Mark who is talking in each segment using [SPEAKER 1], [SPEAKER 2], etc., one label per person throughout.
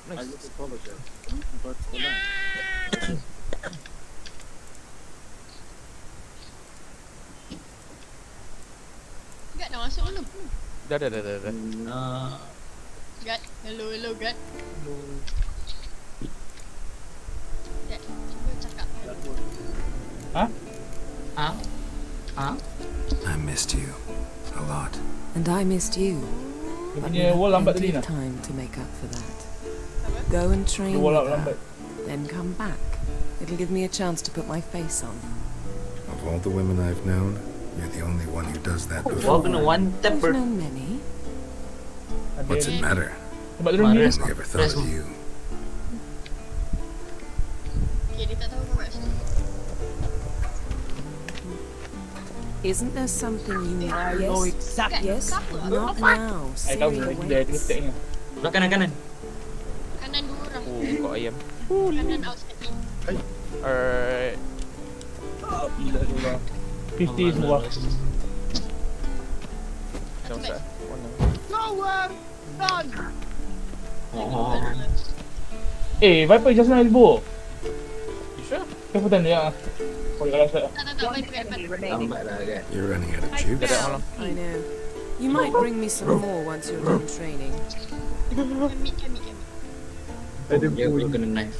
[SPEAKER 1] Nice.
[SPEAKER 2] Gad dah masuk belum?
[SPEAKER 1] Dah.
[SPEAKER 2] Gad, hello Gad. Gad, cuba cakap.
[SPEAKER 3] I missed you a lot.
[SPEAKER 4] And I missed you.
[SPEAKER 1] Dia
[SPEAKER 4] But
[SPEAKER 1] punya
[SPEAKER 4] we
[SPEAKER 1] wall
[SPEAKER 4] have
[SPEAKER 1] lambat tadi
[SPEAKER 4] plenty of
[SPEAKER 1] nak.
[SPEAKER 4] time to make up for that. Go and train
[SPEAKER 1] Dia wall
[SPEAKER 4] with
[SPEAKER 1] out lambat.
[SPEAKER 4] her, then come back. It'll give me a chance to put my face on.
[SPEAKER 3] Of all the women I've known, you're the only one who does that
[SPEAKER 5] Wah
[SPEAKER 3] before.
[SPEAKER 5] kena one tap
[SPEAKER 4] We've known many.
[SPEAKER 3] What's it matter?
[SPEAKER 1] Tempat turun ni.
[SPEAKER 5] Maras.
[SPEAKER 3] I never thought of you.
[SPEAKER 2] Okay, dia tak tahu kau kat sini.
[SPEAKER 4] Isn't there something you need?
[SPEAKER 2] Gad,
[SPEAKER 4] Yes,
[SPEAKER 2] kau apa?
[SPEAKER 4] not now.
[SPEAKER 1] Saya tahu
[SPEAKER 4] Siri
[SPEAKER 1] dia
[SPEAKER 4] waits.
[SPEAKER 1] stack ni.
[SPEAKER 5] Belah kanan.
[SPEAKER 2] Kanan 2 orang.
[SPEAKER 1] Oh, kau ayam.
[SPEAKER 2] Kanan outside ni.
[SPEAKER 1] Alright. Gila tu lah. 50 semua. Macam mana?
[SPEAKER 5] Oh.
[SPEAKER 1] Viper just now elbow.
[SPEAKER 5] You sure?
[SPEAKER 1] Careful then, ya. Oh, kalau saya.
[SPEAKER 2] Tak, Viper.
[SPEAKER 5] Lambat lah kan.
[SPEAKER 3] You're running out of juice.
[SPEAKER 4] I know. You might bring me some more once you're done training.
[SPEAKER 2] Kami.
[SPEAKER 5] Dia belum kena knife.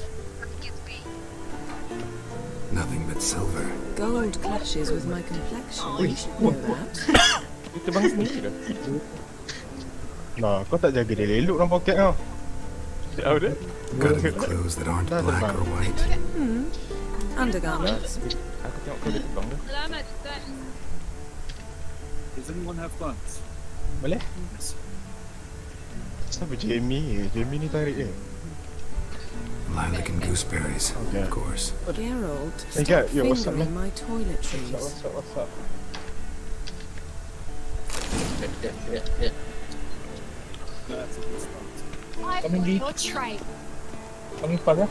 [SPEAKER 3] Nothing but silver.
[SPEAKER 4] Gold clashes with my complexion. You should know that.
[SPEAKER 1] Kita bang sendiri dah.
[SPEAKER 6] Nah, kau tak jaga dia elok dalam poket kau.
[SPEAKER 1] Tahu dia?
[SPEAKER 3] Gotta be clothes that aren't black or white.
[SPEAKER 4] Undergarments.
[SPEAKER 1] Aku tengok kau dia terbang dah.
[SPEAKER 7] Does anyone have guns?
[SPEAKER 6] Boleh? Siapa Jamie? Jamie ni tarik je.
[SPEAKER 3] Lilac and gooseberries,
[SPEAKER 6] Okay.
[SPEAKER 3] of course.
[SPEAKER 4] Geralt,
[SPEAKER 6] Hey,
[SPEAKER 4] stop
[SPEAKER 6] yeah, what's up,
[SPEAKER 4] fingering my toiletries.
[SPEAKER 1] What's up?
[SPEAKER 5] Ya.
[SPEAKER 7] That's a good start.
[SPEAKER 1] Coming deep. Coming fast ya.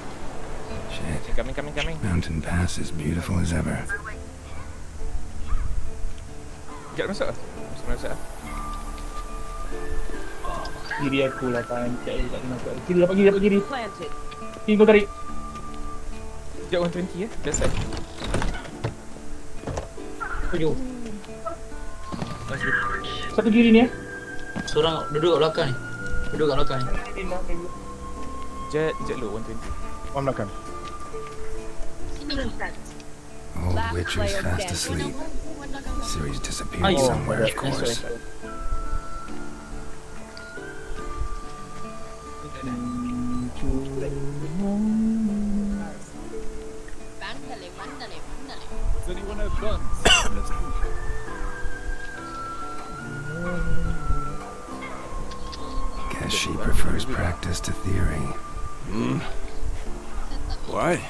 [SPEAKER 3] Shit.
[SPEAKER 1] Coming.
[SPEAKER 3] Mountain Pass is beautiful as ever.
[SPEAKER 1] Sekejap masuk lah. Masuk lah. Kiri aku lah kan. Sekejap aku tak kena masuk. Kiri dapat kiri. Kiri kau tarik. Sekejap 120 ya. That's it.
[SPEAKER 5] Tujuh.
[SPEAKER 1] Satu kiri ni ya.
[SPEAKER 5] Seorang duduk kat belakang ni.
[SPEAKER 1] Jet lu 120.
[SPEAKER 6] Orang belakang.
[SPEAKER 3] Old Witcher's fast asleep. Ciri's disappeared
[SPEAKER 5] Oh,
[SPEAKER 3] somewhere, of course.
[SPEAKER 2] Vandale.
[SPEAKER 7] Does anyone have guns? Let's go.
[SPEAKER 3] Guess she prefers practice to theory.
[SPEAKER 8] What?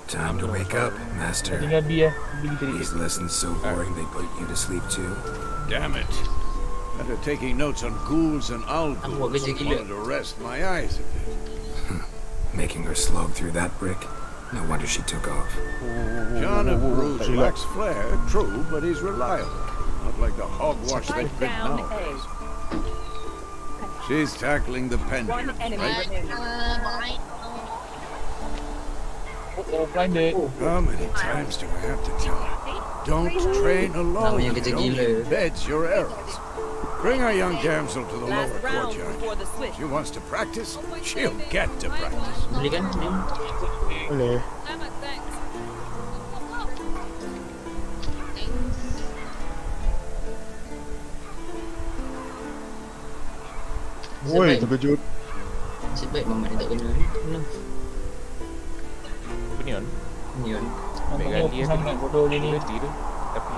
[SPEAKER 3] Time to wake up, Master.
[SPEAKER 1] Tinggal B ya. B kita ni.
[SPEAKER 3] These lessons so boring they put you to sleep too.
[SPEAKER 8] Damn it. After taking notes on ghouls and owl
[SPEAKER 5] Aku buat
[SPEAKER 8] ghouls,
[SPEAKER 5] kerja
[SPEAKER 8] I
[SPEAKER 5] gila.
[SPEAKER 8] wanted to rest my eyes a bit.
[SPEAKER 3] Making her slog through that brick? No wonder she took off.
[SPEAKER 8] John of Bruges lacks flair, true, but he's reliable. Not like the hogwash they've been nowadays. She's tackling the pendulum, right?
[SPEAKER 1] Oh, blinded.
[SPEAKER 8] How many times do I have to tell her? Don't train alone.
[SPEAKER 5] Namanya kerja
[SPEAKER 8] Don't
[SPEAKER 5] gila.
[SPEAKER 8] bed your arrows. Bring our young damsel to the lower courtyard. She wants to practice, she'll get to practice.
[SPEAKER 5] Boleh kan?
[SPEAKER 6] Boleh. Woi, terkejut.
[SPEAKER 5] Nasib baik mamat dia tak kena ni.
[SPEAKER 1] Apa ni on?
[SPEAKER 5] Ni kan.
[SPEAKER 1] Ambil ganti ya. Sangat bodoh dia ni. Ganti tu. Tapi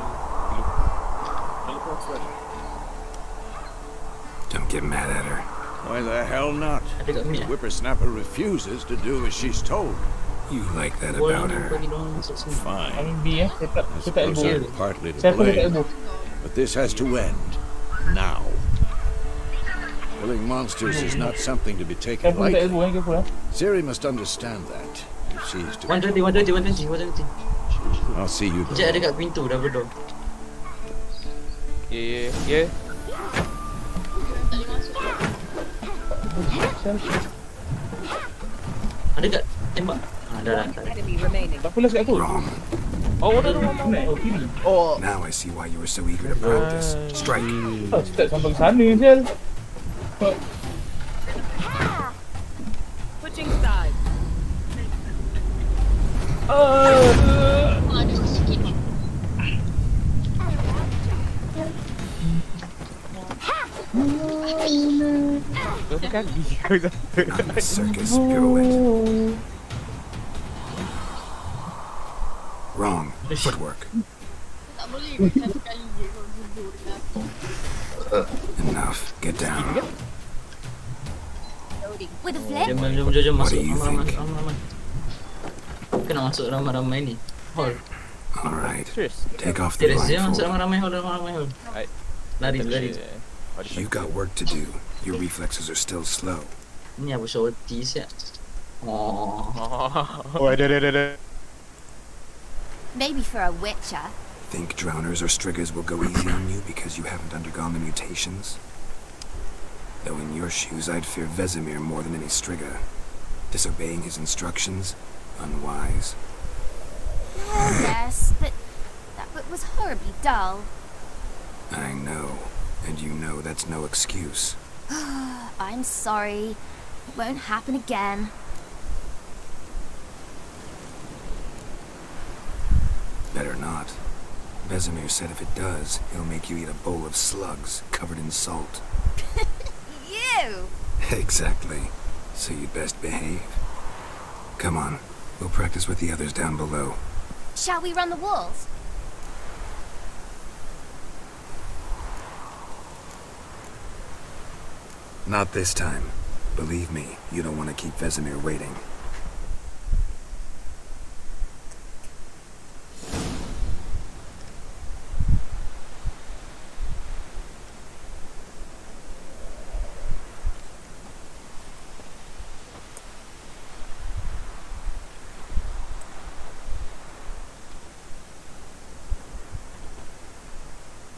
[SPEAKER 7] Teleport's ready.
[SPEAKER 3] Don't get mad at her.
[SPEAKER 8] Why the hell not?
[SPEAKER 5] Ada kat
[SPEAKER 8] The
[SPEAKER 5] minyak.
[SPEAKER 8] whippersnapper refuses to do as she's told.
[SPEAKER 3] You like that
[SPEAKER 5] Boleh
[SPEAKER 3] about her.
[SPEAKER 5] bagi diorang masuk sini.
[SPEAKER 8] Fine.
[SPEAKER 1] Amin B ya. Saya tak
[SPEAKER 8] I suppose
[SPEAKER 1] elbow.
[SPEAKER 8] I'm partly to
[SPEAKER 1] Saya pun tak
[SPEAKER 8] blame,
[SPEAKER 1] elbow.
[SPEAKER 8] but this has to end now. Killing monsters is not something to be
[SPEAKER 1] Saya
[SPEAKER 8] taken
[SPEAKER 1] pun tak
[SPEAKER 8] lightly.
[SPEAKER 1] elbow ya. Careful ya.
[SPEAKER 8] Ciri must understand that if she's to.
[SPEAKER 5] 120.
[SPEAKER 8] I'll see you.
[SPEAKER 5] Sekejap ada kat pintu dah berdoa.
[SPEAKER 1] Ya.
[SPEAKER 2] Tak boleh masuk.
[SPEAKER 5] Ada kat tembak. Dah.
[SPEAKER 4] Enemy remaining.
[SPEAKER 1] Tak pula kat aku.
[SPEAKER 3] Wrong.
[SPEAKER 1] Oh, dah. Oh, kiri.
[SPEAKER 6] Oh.
[SPEAKER 3] Now I see why you were so eager to practice. Strike.
[SPEAKER 1] Oh, start sampai ke sana, Sel.
[SPEAKER 4] Switching sides.
[SPEAKER 2] Ada sikit.
[SPEAKER 1] Kau tu kali kau satu.
[SPEAKER 3] A circus pirouette. Wrong. Footwork.
[SPEAKER 2] Tak boleh satu kali je kau jujur dengan aku.
[SPEAKER 3] Enough. Get down.
[SPEAKER 9] With a flip?
[SPEAKER 5] Jom
[SPEAKER 3] What
[SPEAKER 5] masuk
[SPEAKER 3] do you think?
[SPEAKER 5] ramai. Kena masuk ramai-ramai ni. Hall.
[SPEAKER 3] All right.
[SPEAKER 1] Serius.
[SPEAKER 3] Take off the
[SPEAKER 5] Serius dia masuk
[SPEAKER 3] blindfold.
[SPEAKER 5] ramai-ramai hall.
[SPEAKER 1] Baik.
[SPEAKER 5] Lari.
[SPEAKER 3] You got work to do. Your reflexes are still slow.
[SPEAKER 5] Ni apa shorty siap. Oh.
[SPEAKER 6] Oh, ada.
[SPEAKER 9] Maybe for a witcher.
[SPEAKER 3] Think drowners or striggers will go easy on you because you haven't undergone the mutations? Though in your shoes, I'd fear Vesemir more than any strigger. Disobeying his instructions? Unwise.
[SPEAKER 9] Oh, yes, but that book was horribly dull.
[SPEAKER 3] I know. And you know that's no excuse.
[SPEAKER 9] I'm sorry. It won't happen again.
[SPEAKER 3] Better not. Vesemir said if it does, he'll make you eat a bowl of slugs covered in salt.
[SPEAKER 9] You!
[SPEAKER 3] Exactly. So you'd best behave. Come on. We'll practice with the others down below.
[SPEAKER 9] Shall we run the walls?
[SPEAKER 3] Not this time. Believe me, you don't want to keep Vesemir waiting.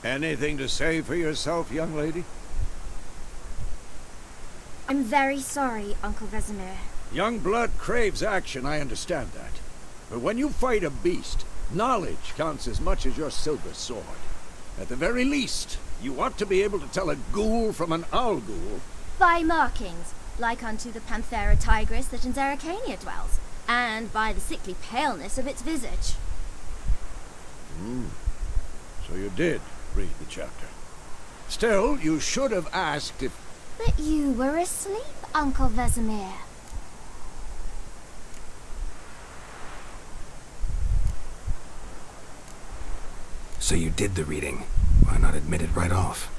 [SPEAKER 8] Anything to say for yourself, young lady?
[SPEAKER 9] I'm very sorry, Uncle Vesemir.
[SPEAKER 8] Young blood craves action, I understand that. But when you fight a beast, knowledge counts as much as your silver sword. At the very least, you ought to be able to tell a ghoul from an owl ghoul.
[SPEAKER 9] By markings, like unto the Panthera tigris that in Zeracania dwells, and by the sickly paleness of its visage.
[SPEAKER 8] So you did read the chapter. Still, you should have asked if...
[SPEAKER 9] But you were asleep, Uncle Vesemir.
[SPEAKER 3] So you did the reading. Why not admit it right off?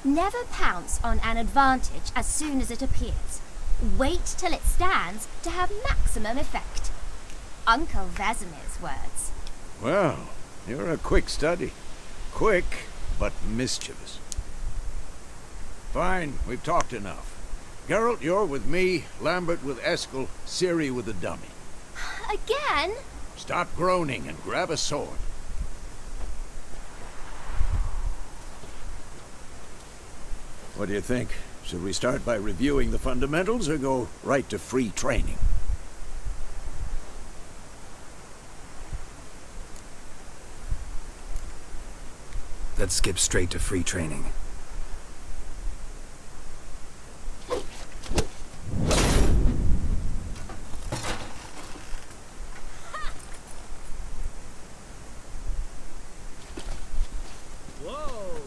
[SPEAKER 9] Never pounce on an advantage as soon as it appears. Wait till it stands to have maximum effect. Uncle Vesemir's words.
[SPEAKER 8] Well, you're a quick study. Quick, but mischievous. Fine, we've talked enough. Geralt, you're with me, Lambert with Eskel, Ciri with the dummy.
[SPEAKER 9] Again?
[SPEAKER 8] Stop groaning and grab a sword. What do you think? Should we start by reviewing the fundamentals or go right to free training?
[SPEAKER 3] Let's skip straight to free training.
[SPEAKER 7] Whoa!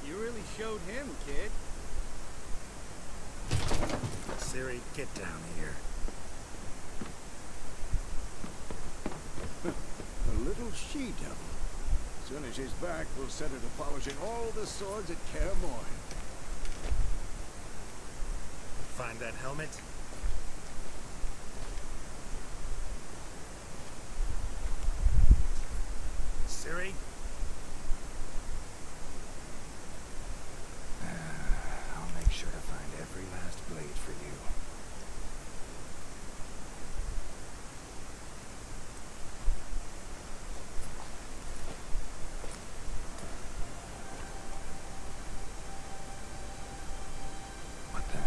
[SPEAKER 7] You really showed him, kid.
[SPEAKER 3] Ciri, get down here.
[SPEAKER 8] A little she-devil. As soon as she's back, we'll set her to polishing all the swords at Kaer Morhen.
[SPEAKER 3] Find that helmet? Ciri? I'll make sure to find every last blade for you. What the?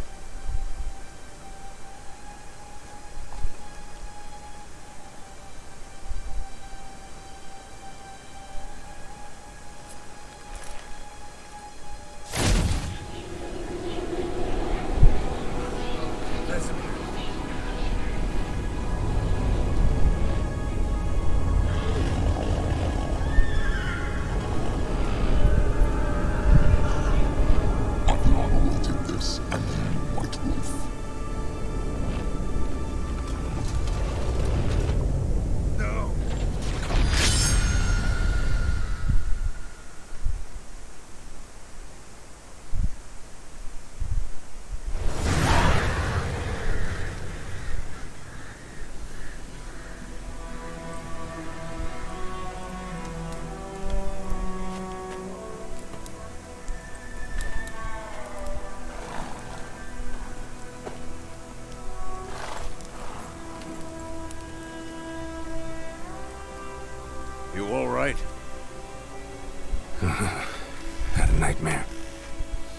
[SPEAKER 3] nightmare.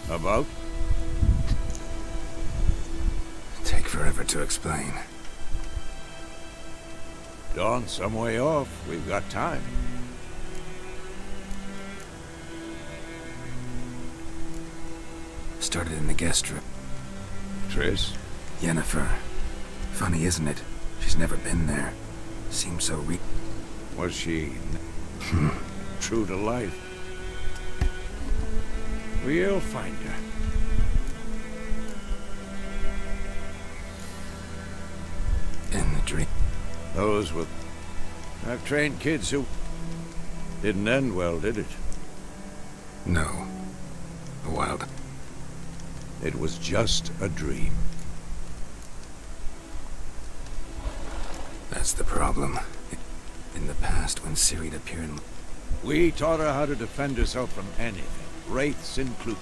[SPEAKER 8] About?
[SPEAKER 3] Take forever to explain.
[SPEAKER 8] Dawn's some way off. We've got time.
[SPEAKER 3] Started in the guest room.
[SPEAKER 8] Triss?
[SPEAKER 3] Yennefer. Funny, isn't it? She's never been there. Seems so
[SPEAKER 8] Was she true to life? We'll find her.
[SPEAKER 3] in the dream.
[SPEAKER 8] Those were... I've trained kids who... Didn't end well, did it?
[SPEAKER 3] No. A wild.
[SPEAKER 8] It was just a dream.
[SPEAKER 3] That's the problem. In the past, when Ciri'd appear in...
[SPEAKER 8] We taught her how to defend herself from anything, wraiths included.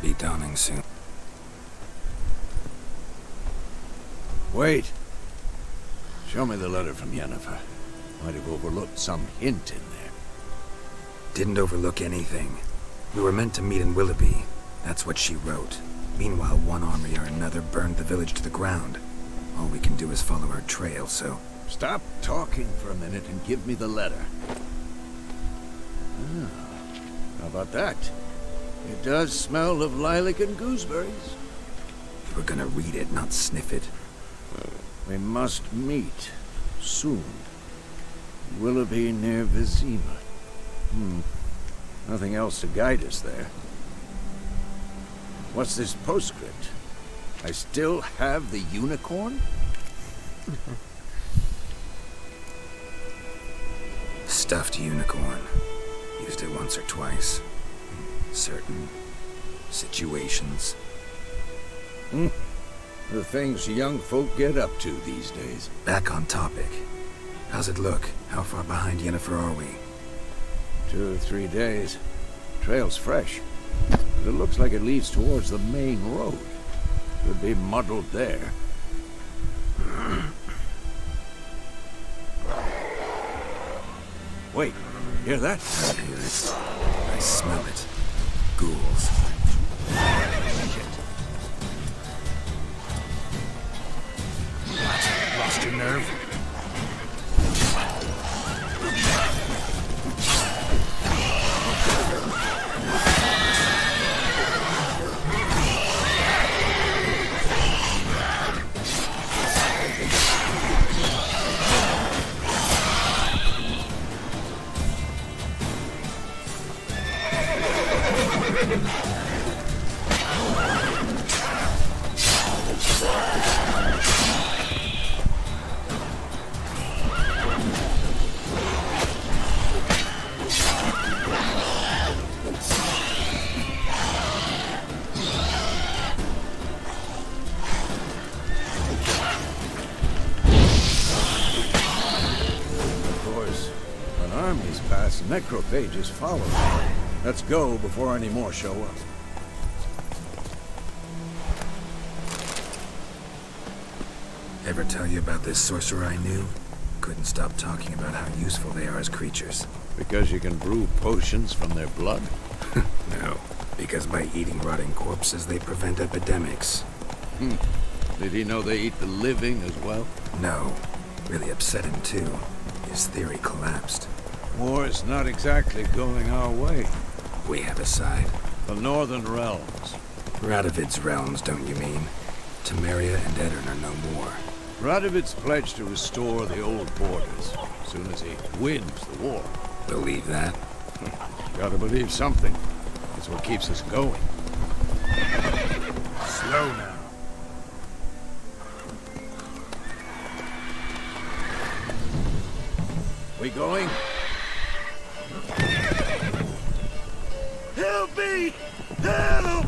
[SPEAKER 3] Be dawning soon.
[SPEAKER 8] Wait. Show me the letter from Yennefer. Might have overlooked some hint in there.
[SPEAKER 3] Didn't overlook anything. We were meant to meet in Willoughby. That's what she wrote. Meanwhile, one army or another burned the village to the ground. All we can do is follow her trail, so...
[SPEAKER 8] Stop talking for a minute and give me the letter. Ah, how about that? It does smell of lilac and gooseberries.
[SPEAKER 3] We were gonna read it, not sniff it.
[SPEAKER 8] We must meet. Soon. Willoughby near Vizima. Nothing else to guide us there. What's this postscript? I still have the unicorn?
[SPEAKER 3] Stuffed unicorn. Used it once or twice. In certain situations.
[SPEAKER 8] The things young folk get up to these days.
[SPEAKER 3] Back on topic. How's it look? How far behind Yennefer are we?
[SPEAKER 8] 2 or 3 days. Trail's fresh. But it looks like it leads towards the main road. Could be muddled there. Wait, hear that?
[SPEAKER 3] I hear it. I smell it. Ghouls. What? Lost your nerve?
[SPEAKER 8] Necrophages follow. Let's go before any more show up.
[SPEAKER 3] Ever tell you about this sorcerer I knew? Couldn't stop talking about how useful they are as creatures.
[SPEAKER 8] Because you can brew potions from their blood?
[SPEAKER 3] No, because by eating rotting corpses, they prevent epidemics.
[SPEAKER 8] Did he know they eat the living as well?
[SPEAKER 3] No, really upset him too. His theory collapsed.
[SPEAKER 8] War's not exactly going our way.
[SPEAKER 3] We have a side.
[SPEAKER 8] The Northern Realms.
[SPEAKER 3] Radovid's realms, don't you mean? Temeria and Edirn are no more.
[SPEAKER 8] Radovid's pledged to restore the old borders as soon as he wins the war.
[SPEAKER 3] Believe that?
[SPEAKER 8] Gotta believe something. It's what keeps us going. Slow now. We going? Help me! Help!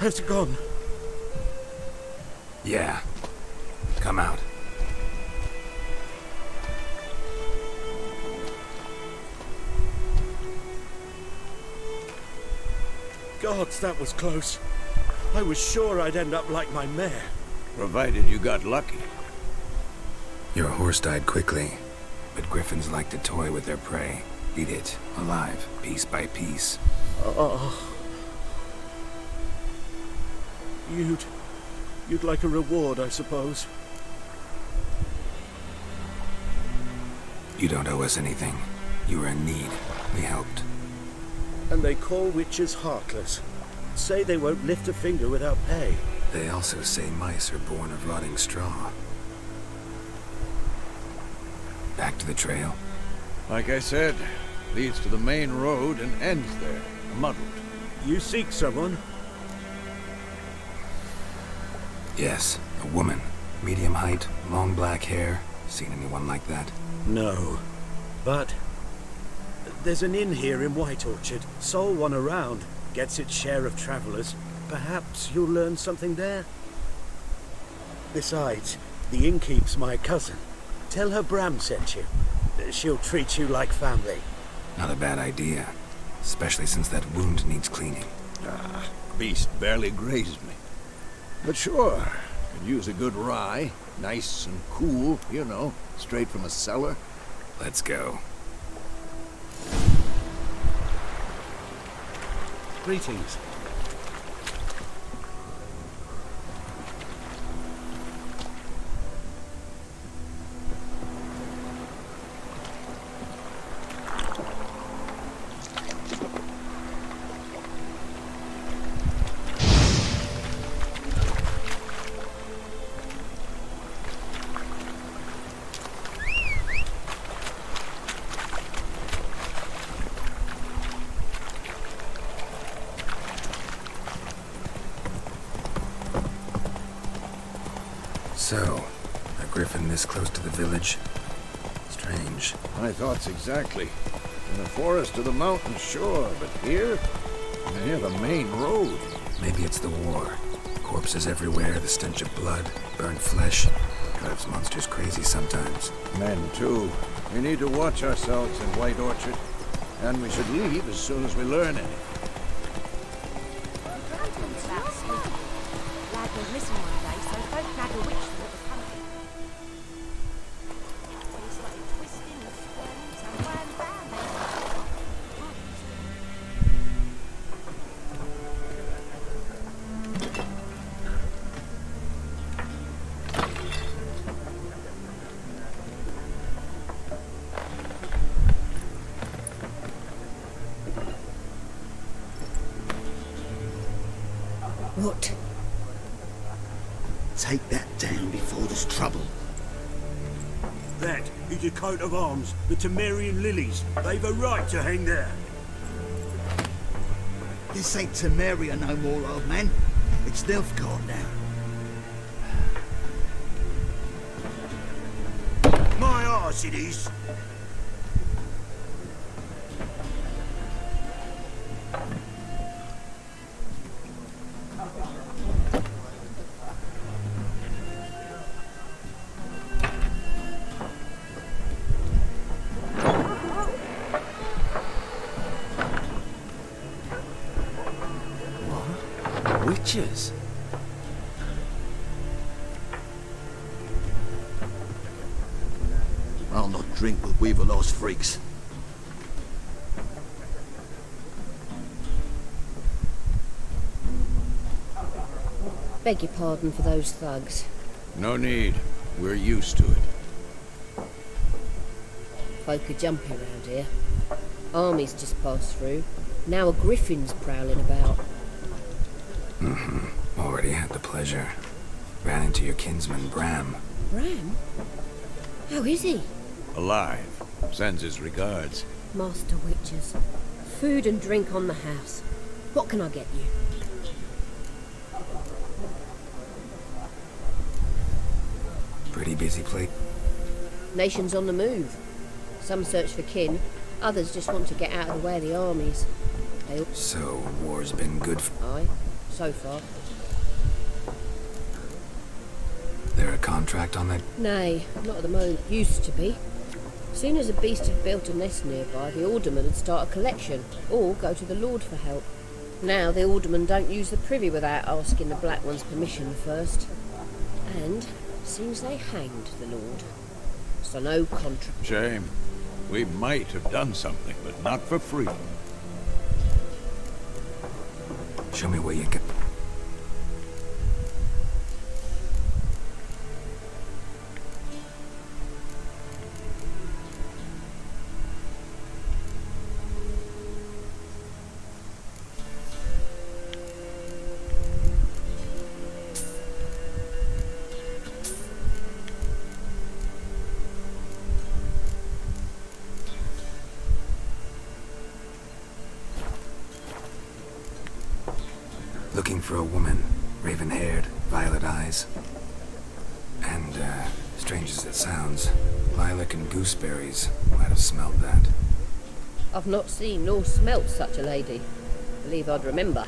[SPEAKER 8] Has it gone?
[SPEAKER 3] Yeah. Come out.
[SPEAKER 8] Gods, that was close. I was sure I'd end up like my mare. Provided you got lucky.
[SPEAKER 3] Your horse died quickly, but griffins like to toy with their prey. Eat it, alive, piece by piece.
[SPEAKER 8] You'd like a reward, I suppose.
[SPEAKER 3] You don't owe us anything. You were in need. We helped.
[SPEAKER 8] And they call witches heartless. Say they won't lift a finger without pay.
[SPEAKER 3] They also say mice are born of rotting straw. Back to the trail?
[SPEAKER 8] Like I said, leads to the main road and ends there, muddled. You seek someone?
[SPEAKER 3] Yes, a woman. Medium height, long black hair. Seen anyone like that?
[SPEAKER 8] No. But there's an inn here in White Orchard. Sole one around. Gets its share of travelers. Perhaps you'll learn something there? Besides, the innkeep's my cousin. Tell her Bram sent you. She'll treat you like family.
[SPEAKER 3] Not a bad idea. Especially since that wound needs cleaning.
[SPEAKER 8] Beast barely grazed me. But sure, could use a good rye. Nice and cool, you know, straight from a cellar.
[SPEAKER 3] Let's go.
[SPEAKER 8] Greetings.
[SPEAKER 3] So, a griffin this close to the village? Strange.
[SPEAKER 8] My thoughts exactly. In the forest or the mountain, sure, but here? Near the main road.
[SPEAKER 3] Maybe it's the war. Corpses everywhere, the stench of blood, burnt flesh. Drives monsters crazy sometimes.
[SPEAKER 8] Men, too. We need to watch ourselves in White Orchard. And we should leave as soon as we learn anything.
[SPEAKER 9] Lad was missing one day, so folk had a witch through the country. It's like twisting and squirming, so ran round
[SPEAKER 10] What? Take that down before there's trouble.
[SPEAKER 8] That is a coat of arms, the Temerian lilies. They've a right to hang there.
[SPEAKER 10] This ain't Temeria no more, old man. It's Nilfgaard now.
[SPEAKER 8] My arse it is.
[SPEAKER 3] Witches?
[SPEAKER 10] I'll not drink with Weaverlost freaks.
[SPEAKER 11] Beg your pardon for those thugs.
[SPEAKER 8] No need. We're used to it.
[SPEAKER 11] Folk are jumpy around here. Armies just passed through. Now a griffin's prowling about.
[SPEAKER 3] Already had the pleasure. Ran into your kinsman, Bram.
[SPEAKER 11] Bram? How is he?
[SPEAKER 8] Alive. Sends his regards.
[SPEAKER 11] Master Witches. Food and drink on the house. What can I get you?
[SPEAKER 3] Pretty busy plate.
[SPEAKER 11] Nations on the move. Some search for kin, others just want to get out of the way of the armies. They all...
[SPEAKER 3] So, war's been good for...
[SPEAKER 11] Aye. so far.
[SPEAKER 3] There a contract on that?
[SPEAKER 11] Nay, not at the moment. Used to be. Soon as a beast had built a nest nearby, the alderman would start a collection, or go to the Lord for help. Now the aldermen don't use the privy without asking the Black One's permission first. And seems they hanged the Lord. So no contract.
[SPEAKER 8] Shame. We might have done something, but not for free.
[SPEAKER 3] Show me where you can. Looking for a woman, raven-haired, violet eyes. And, strange as it sounds, lilac and gooseberries might have smelled that.
[SPEAKER 11] I've not seen nor smelt such a lady. Believe I'd remember.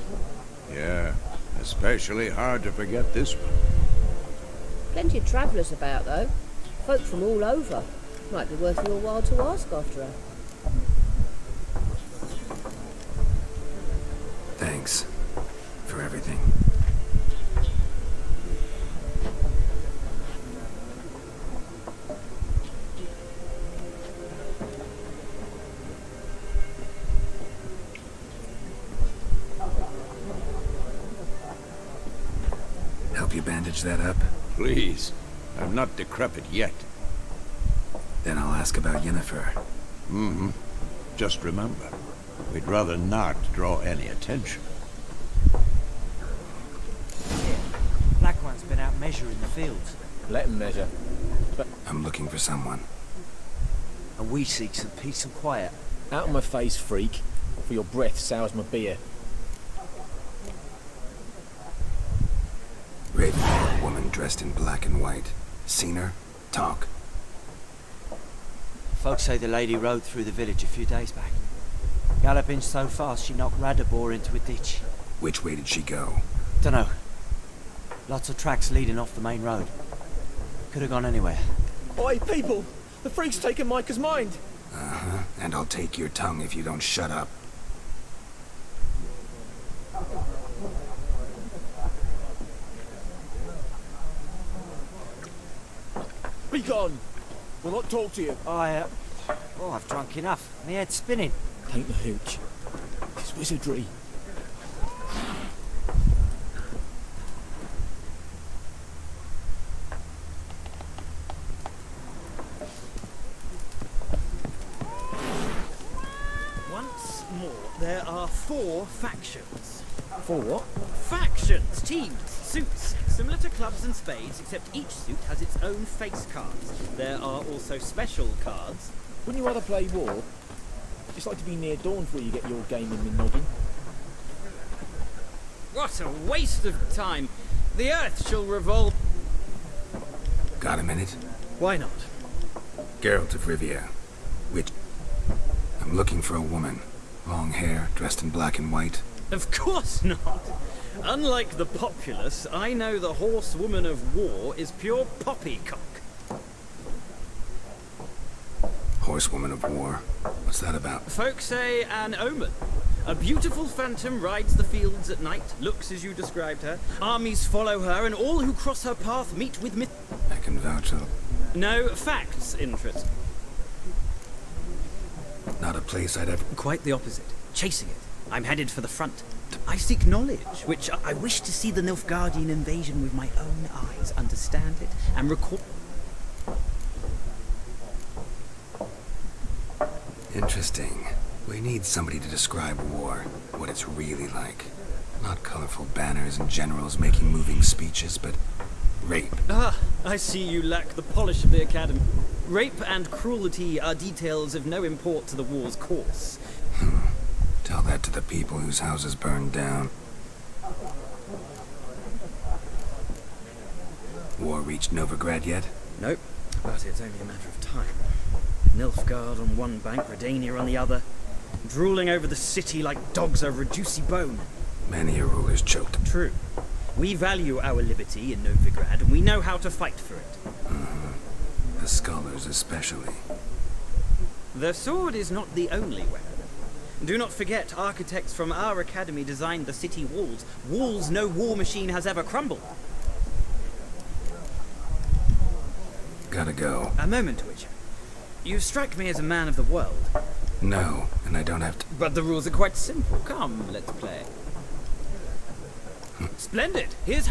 [SPEAKER 8] Yeah, especially hard to forget this one.
[SPEAKER 11] Plenty of travellers about, though. Folk from all over. Might be worth your while to ask after her.
[SPEAKER 3] Thanks for everything. Help you bandage that up?
[SPEAKER 8] Please. I'm not decrepit yet.
[SPEAKER 3] Then I'll ask about Yennefer.
[SPEAKER 8] Mm-hmm. Just remember, we'd rather not draw any attention.
[SPEAKER 12] Black One's been out measuring the fields.
[SPEAKER 1] Let him measure.
[SPEAKER 3] I'm looking for someone.
[SPEAKER 12] And we seek some peace and quiet.
[SPEAKER 1] Out of my face, freak. For your breath sours my beer.
[SPEAKER 3] Raven-haired woman dressed in black and white. Seen her? Talk.
[SPEAKER 12] Folks say the lady rode through the village a few days back. Galloping so fast she knocked Radabor into a ditch.
[SPEAKER 3] Which way did she go?
[SPEAKER 12] Dunno. Lots of tracks leading off the main road. Could have gone anywhere.
[SPEAKER 1] Oi, people! The freak's taken Micah's mind!
[SPEAKER 3] Uh-huh. And I'll take your tongue if you don't shut up.
[SPEAKER 1] Be gone! We'll not talk to you.
[SPEAKER 12] I've drunk enough. My head's spinning.
[SPEAKER 1] Taint the hooch. It's wizardry.
[SPEAKER 7] Once more, there are 4 factions.
[SPEAKER 1] For what?
[SPEAKER 7] Factions, teams, suits, similar to clubs and spades, except each suit has its own face cards. There are also special cards.
[SPEAKER 1] Wouldn't you rather play war? Just like to be near dawn before you get your game in the noggin.
[SPEAKER 7] What a waste of time! The earth shall revolve.
[SPEAKER 3] Got a minute?
[SPEAKER 7] Why not?
[SPEAKER 3] Geralt of Rivia. Which... I'm looking for a woman. Long hair, dressed in black and white.
[SPEAKER 7] Of course not! Unlike the populace, I know the horsewoman of war is pure poppycock.
[SPEAKER 3] Horsewoman of war. What's that about?
[SPEAKER 7] Folk say an omen. A beautiful phantom rides the fields at night, looks as you described her. Armies follow her, and all who cross her path meet with myth.
[SPEAKER 3] I can vouch for...
[SPEAKER 7] No, facts interest.
[SPEAKER 3] Not a place I'd ever...
[SPEAKER 7] Quite the opposite. Chasing it. I'm headed for the front. I seek knowledge, which I wish to see the Nilfgaardian invasion with my own eyes, understand it, and record...
[SPEAKER 3] Interesting. We need somebody to describe war, what it's really like. Not colorful banners and generals making moving speeches, but rape.
[SPEAKER 7] Ah, I see you lack the polish of the academy. Rape and cruelty are details of no import to the war's course.
[SPEAKER 3] Tell that to the people whose houses burned down. War reached Novigrad yet?
[SPEAKER 7] Nope, but it's only a matter of time. Nilfgaard on one bank, Redania on the other, drooling over the city like dogs over a juicy bone.
[SPEAKER 3] Many a ruler's choked.
[SPEAKER 7] True. We value our liberty in Novigrad, and we know how to fight for it.
[SPEAKER 3] The scholars especially.
[SPEAKER 7] The sword is not the only weapon. Do not forget, architects from our academy designed the city walls. Walls no war machine has ever crumbled.
[SPEAKER 3] Gotta go.
[SPEAKER 7] A moment, Witcher. You strike me as a man of the world.
[SPEAKER 3] No, and I don't have to.
[SPEAKER 7] But the rules are quite simple. Come, let's play. Splendid. Here's...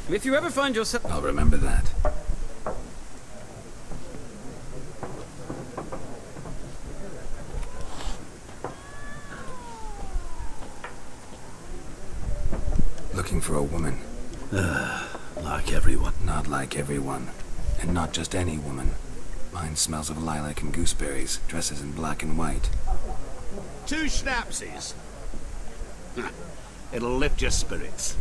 [SPEAKER 7] If you ever find yourself...
[SPEAKER 3] I'll remember that. Looking for a woman.
[SPEAKER 10] Like everyone.
[SPEAKER 3] Not like everyone. And not just any woman. Mine smells of lilac and gooseberries, dresses in black and white.
[SPEAKER 8] 2 schnapsies. It'll lift your spirits.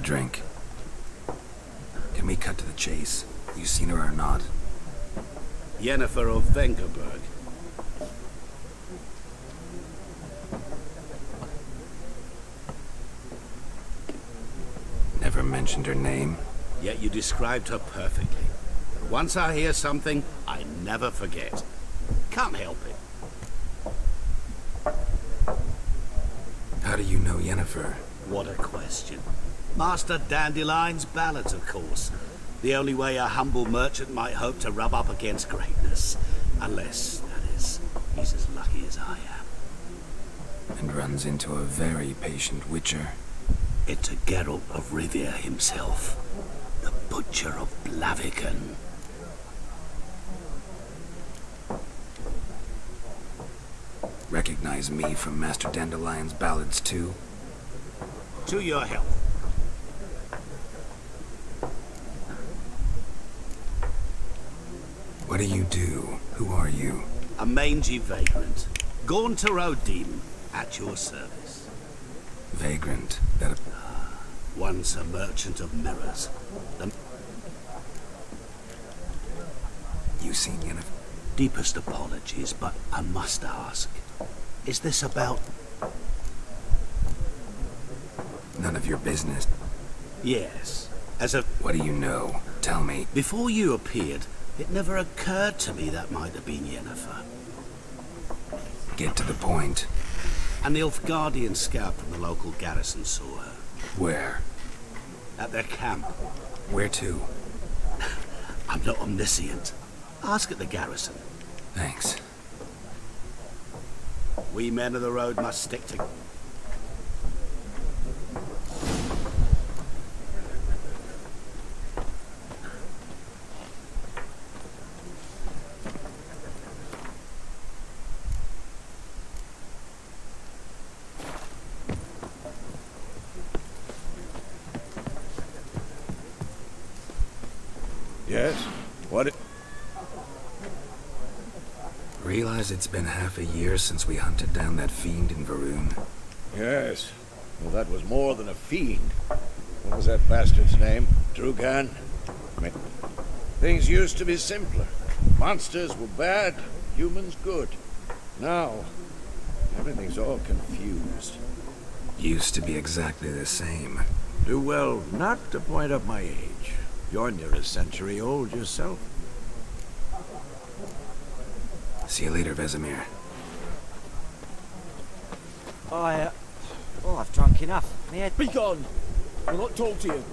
[SPEAKER 3] drink. Can we cut to the chase? You seen her or not?
[SPEAKER 8] Yennefer of Vengerberg.
[SPEAKER 3] Never mentioned her name?
[SPEAKER 8] Yet you described her perfectly. Once I hear something, I never forget. Can't help it.
[SPEAKER 3] How do you know Yennefer?
[SPEAKER 8] What a question. Master Dandelion's ballads, of course. The only way a humble merchant might hope to rub up against greatness. Unless, that is, he's as lucky as I am.
[SPEAKER 3] And runs into a very patient witcher.
[SPEAKER 8] It's a Geralt of Rivia himself. The Butcher of Blaviken.
[SPEAKER 3] Recognize me from Master Dandelion's ballads too?
[SPEAKER 8] To your health.
[SPEAKER 3] What do you do? Who are you?
[SPEAKER 8] A mangy vagrant. Gone to Rodim, at your service.
[SPEAKER 3] Vagrant? That...
[SPEAKER 8] Once a merchant of mirrors.
[SPEAKER 3] You seen Yennefer?
[SPEAKER 8] Deepest apologies, but I must ask. Is this about...
[SPEAKER 3] None of your business.
[SPEAKER 8] Yes. As a...
[SPEAKER 3] What do you know? Tell me.
[SPEAKER 8] Before you appeared, it never occurred to me that might have been Yennefer.
[SPEAKER 3] Get to the point.
[SPEAKER 8] An Nilfgaardian scout from the local garrison saw her.
[SPEAKER 3] Where?
[SPEAKER 8] At their camp.
[SPEAKER 3] Where to?
[SPEAKER 8] I'm not omniscient. Ask at the garrison.
[SPEAKER 3] Thanks.
[SPEAKER 8] We men of the road must stick together.
[SPEAKER 13] Yes? What
[SPEAKER 3] Realize it's been half a year since we hunted down that fiend in Varun.
[SPEAKER 13] Yes. Well, that was more than a fiend. What was that bastard's name? Drugan? Things used to be simpler. Monsters were bad, humans good. Now, everything's all confused.
[SPEAKER 3] Used to be exactly the same.
[SPEAKER 8] Do well not to point up my age. You're near a century old yourself.
[SPEAKER 3] See you later, Vesemir.
[SPEAKER 12] I've drunk enough. My head...
[SPEAKER 1] Be gone! We'll not talk to you.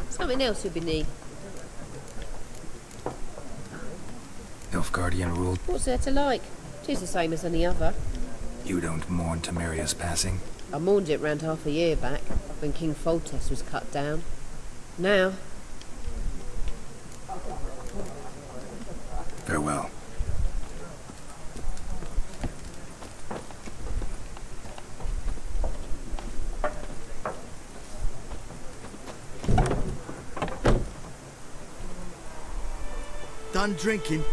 [SPEAKER 11] Something else you'll be need.
[SPEAKER 3] Nilfgaardian rule.
[SPEAKER 11] What's there to like? Tis the same as any other.
[SPEAKER 3] You don't mourn Temeria's passing?
[SPEAKER 11] I mourned it round half a year back, when King Foltest was cut down. Now...
[SPEAKER 3] Farewell.
[SPEAKER 10] Done drinking?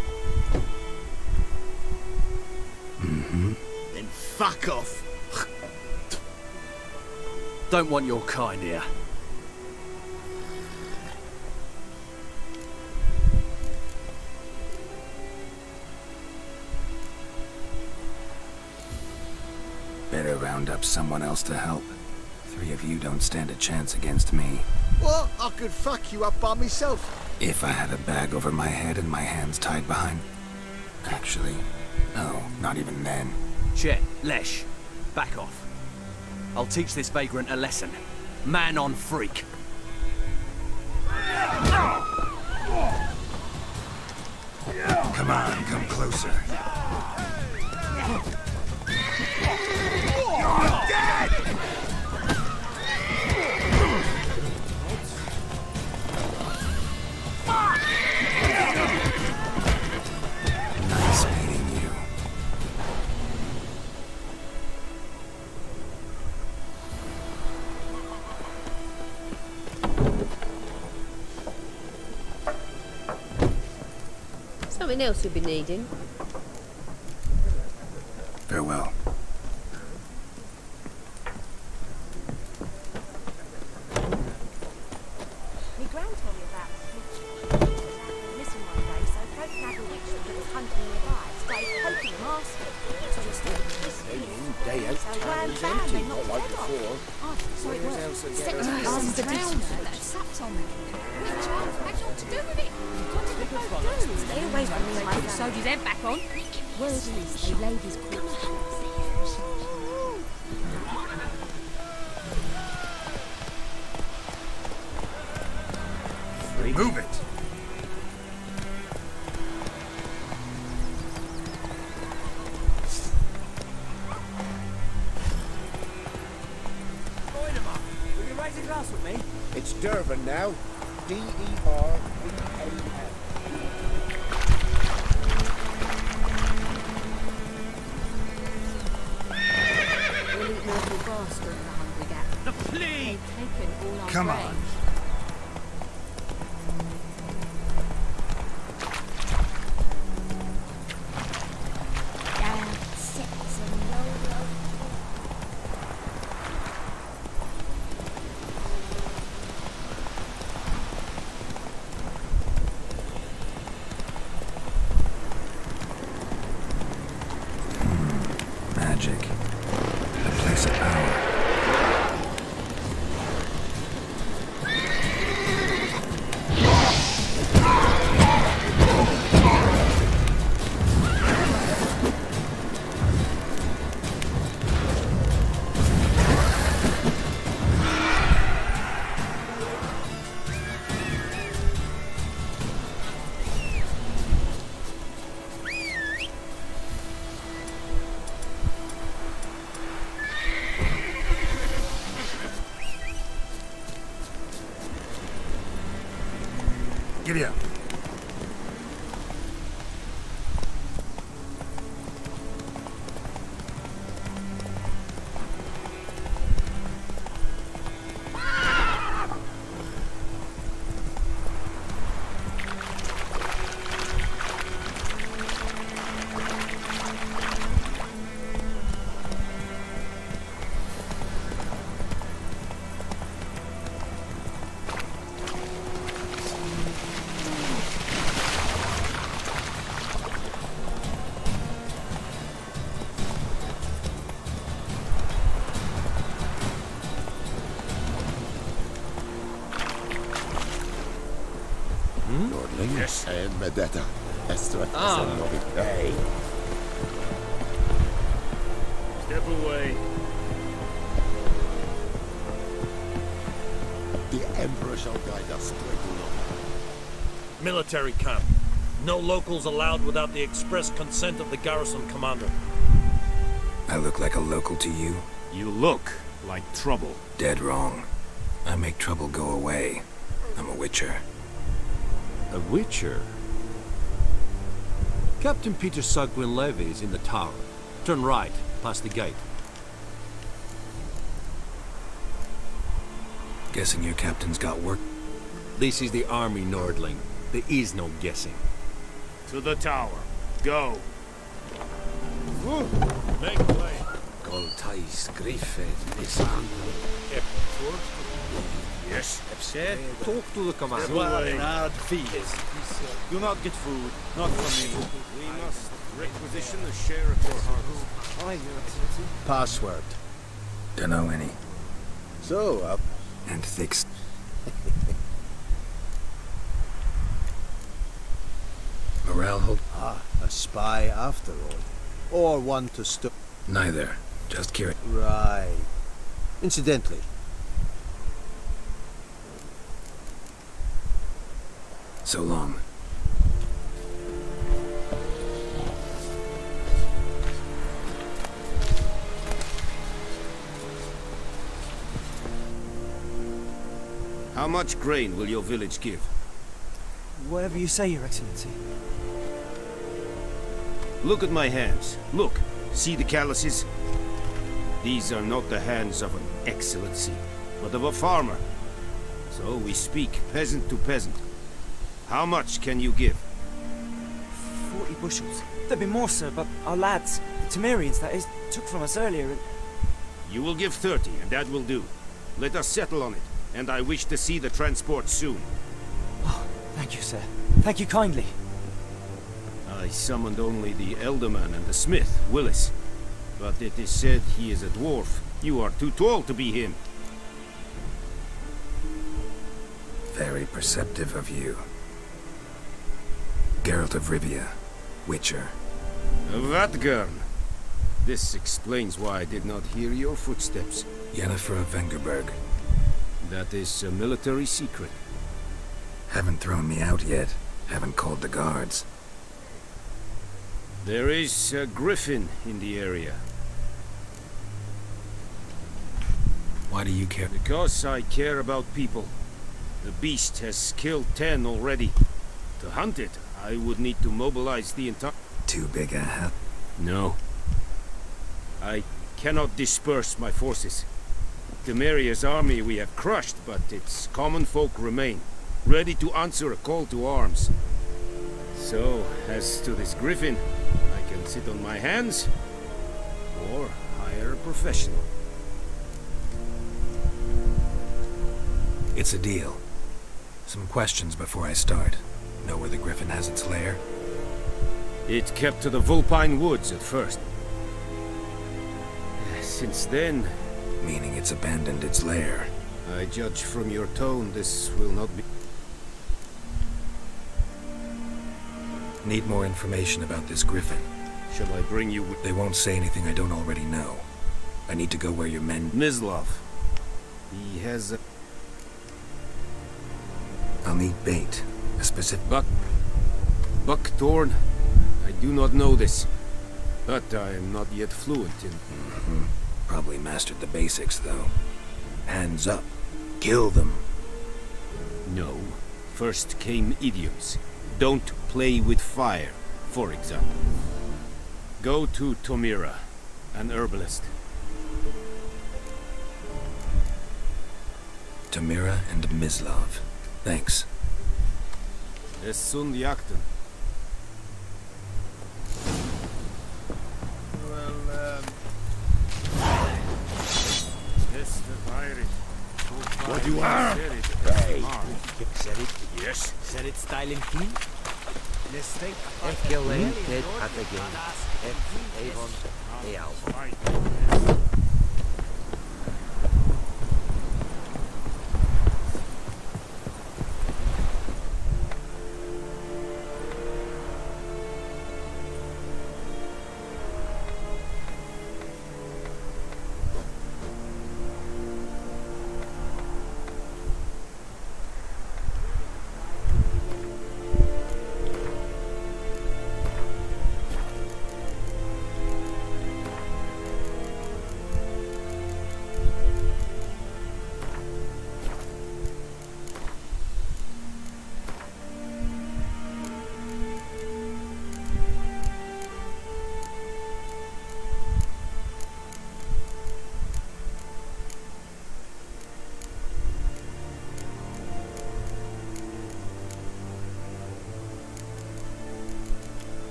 [SPEAKER 3] Mm-hmm.
[SPEAKER 10] Then fuck off.
[SPEAKER 14] Don't want your kind here.
[SPEAKER 3] Better round up someone else to help. 3 of you don't stand a chance against me.
[SPEAKER 10] What? I could fuck you up by myself.
[SPEAKER 3] If I had a bag over my head and my hands tied behind... Actually, no, not even then.
[SPEAKER 14] Chet, Lesh, back off. I'll teach this vagrant a lesson. Man on freak.
[SPEAKER 3] Come on, come closer.
[SPEAKER 10] You're dead!
[SPEAKER 3] Nice meeting you.
[SPEAKER 11] Something else you'll be needing.
[SPEAKER 3] Farewell.
[SPEAKER 15] hunting nearby started poking them asking. So we started listening.
[SPEAKER 13] Day out,
[SPEAKER 15] So
[SPEAKER 13] town is
[SPEAKER 15] bam,
[SPEAKER 13] empty,
[SPEAKER 15] they
[SPEAKER 13] not
[SPEAKER 15] knocked
[SPEAKER 13] like
[SPEAKER 15] them off.
[SPEAKER 13] before.
[SPEAKER 15] Oh, so it
[SPEAKER 13] Where's
[SPEAKER 15] worked.
[SPEAKER 13] else
[SPEAKER 15] The
[SPEAKER 13] again?
[SPEAKER 15] secretary asked the drowner that sat on me. Which one? Had naught to do with it. What did they both do? Stay away from me, my friend. Sewed his head back on. Word is, they laid his corpse.
[SPEAKER 3] Move it!
[SPEAKER 12] Will you raise a glass with me?
[SPEAKER 13] It's Durban now. D-E-R-V-A-N.
[SPEAKER 15] We'll eat mortal bastard, the hungry gap.
[SPEAKER 14] The plea!
[SPEAKER 15] They've taken all our
[SPEAKER 3] Come on.
[SPEAKER 15] brains.
[SPEAKER 9] Down, six and roll.
[SPEAKER 3] Magic. A place of power. Giddy up.
[SPEAKER 13] Nordling? Yes. And Medetta. Estra. Hey.
[SPEAKER 8] Step away.
[SPEAKER 13] The Emperor shall guide us straight along.
[SPEAKER 16] Military camp. No locals allowed without the express consent of the garrison commander.
[SPEAKER 3] I look like a local to you?
[SPEAKER 8] You look like trouble.
[SPEAKER 3] Dead wrong. I make trouble go away. I'm a witcher.
[SPEAKER 8] A witcher? Captain Peter Sagwin Levy is in the tower. Turn right, past the gate.
[SPEAKER 3] Guessing your captain's got work.
[SPEAKER 8] This is the army, Nordling. There is no guessing. To the tower. Go. Make way.
[SPEAKER 13] Goltais Griffin is
[SPEAKER 8] Yes. Talk to the commander.
[SPEAKER 14] Do not get food. Not from me. We must requisition a share of your harvest.
[SPEAKER 12] Aye, Your Excellency.
[SPEAKER 13] Password.
[SPEAKER 3] Dunno any.
[SPEAKER 13] So,
[SPEAKER 3] And thick. Morale hold?
[SPEAKER 10] A spy after all. Or one to stop.
[SPEAKER 3] Neither. Just curious.
[SPEAKER 10] Right. Incidentally,
[SPEAKER 3] So long.
[SPEAKER 14] How much grain will your village give?
[SPEAKER 12] Whatever you say, Your Excellency.
[SPEAKER 14] Look at my hands. Look. See the calluses? These are not the hands of an excellency, but of a farmer. So we speak peasant to peasant. How much can you give?
[SPEAKER 12] 40 bushels. There'd be more, sir, but our lads, the Temerians, that is, took from us earlier and...
[SPEAKER 14] You will give 30, and that will do. Let us settle on it, and I wish to see the transport soon.
[SPEAKER 12] Oh, thank you, sir. Thank you kindly.
[SPEAKER 14] I summoned only the Elderman and the smith, Willis. But it is said he is a dwarf. You are too tall to be him.
[SPEAKER 3] Very perceptive of you. Geralt of Rivia, Witcher.
[SPEAKER 14] Vatgern. This explains why I did not hear your footsteps.
[SPEAKER 3] Yennefer of Vengerberg.
[SPEAKER 14] That is a military secret.
[SPEAKER 3] Haven't thrown me out yet. Haven't called the guards.
[SPEAKER 14] There is a griffin in the area.
[SPEAKER 3] Why do you care?
[SPEAKER 14] Because I care about people. The beast has killed 10 already. To hunt it, I would need to mobilize the entire...
[SPEAKER 3] Too big a hat?
[SPEAKER 14] No. I cannot disperse my forces. Temeria's army we have crushed, but its common folk remain, ready to answer a call to arms. So, as to this griffin, I can sit on my hands, or hire a professional.
[SPEAKER 3] It's a deal. Some questions before I start. Know where the griffin has its lair?
[SPEAKER 14] It kept to the Vulpine Woods at first. Since then...
[SPEAKER 3] Meaning it's abandoned its lair.
[SPEAKER 14] I judge from your tone this will not be...
[SPEAKER 3] Need more information about this griffin.
[SPEAKER 14] Shall I bring you with...
[SPEAKER 3] They won't say anything I don't already know. I need to go where your men...
[SPEAKER 14] Mislav. He has a...
[SPEAKER 3] I'll need bait. A specific...
[SPEAKER 14] Buckthorn? I do not know this. But I am not yet fluent in...
[SPEAKER 3] Probably mastered the basics, though. Hands up. Kill them.
[SPEAKER 14] No. First came idioms. Don't play with fire, for example. Go to Tomira, an herbalist.
[SPEAKER 3] Tomira and Mislav. Thanks.
[SPEAKER 14] Es sunt jakten.
[SPEAKER 10] What do you want?
[SPEAKER 14] Hey.
[SPEAKER 10] Said it?
[SPEAKER 14] Yes.
[SPEAKER 10] Said it styling key?
[SPEAKER 17] Ek geleentheid at again. Ek Avon Eal.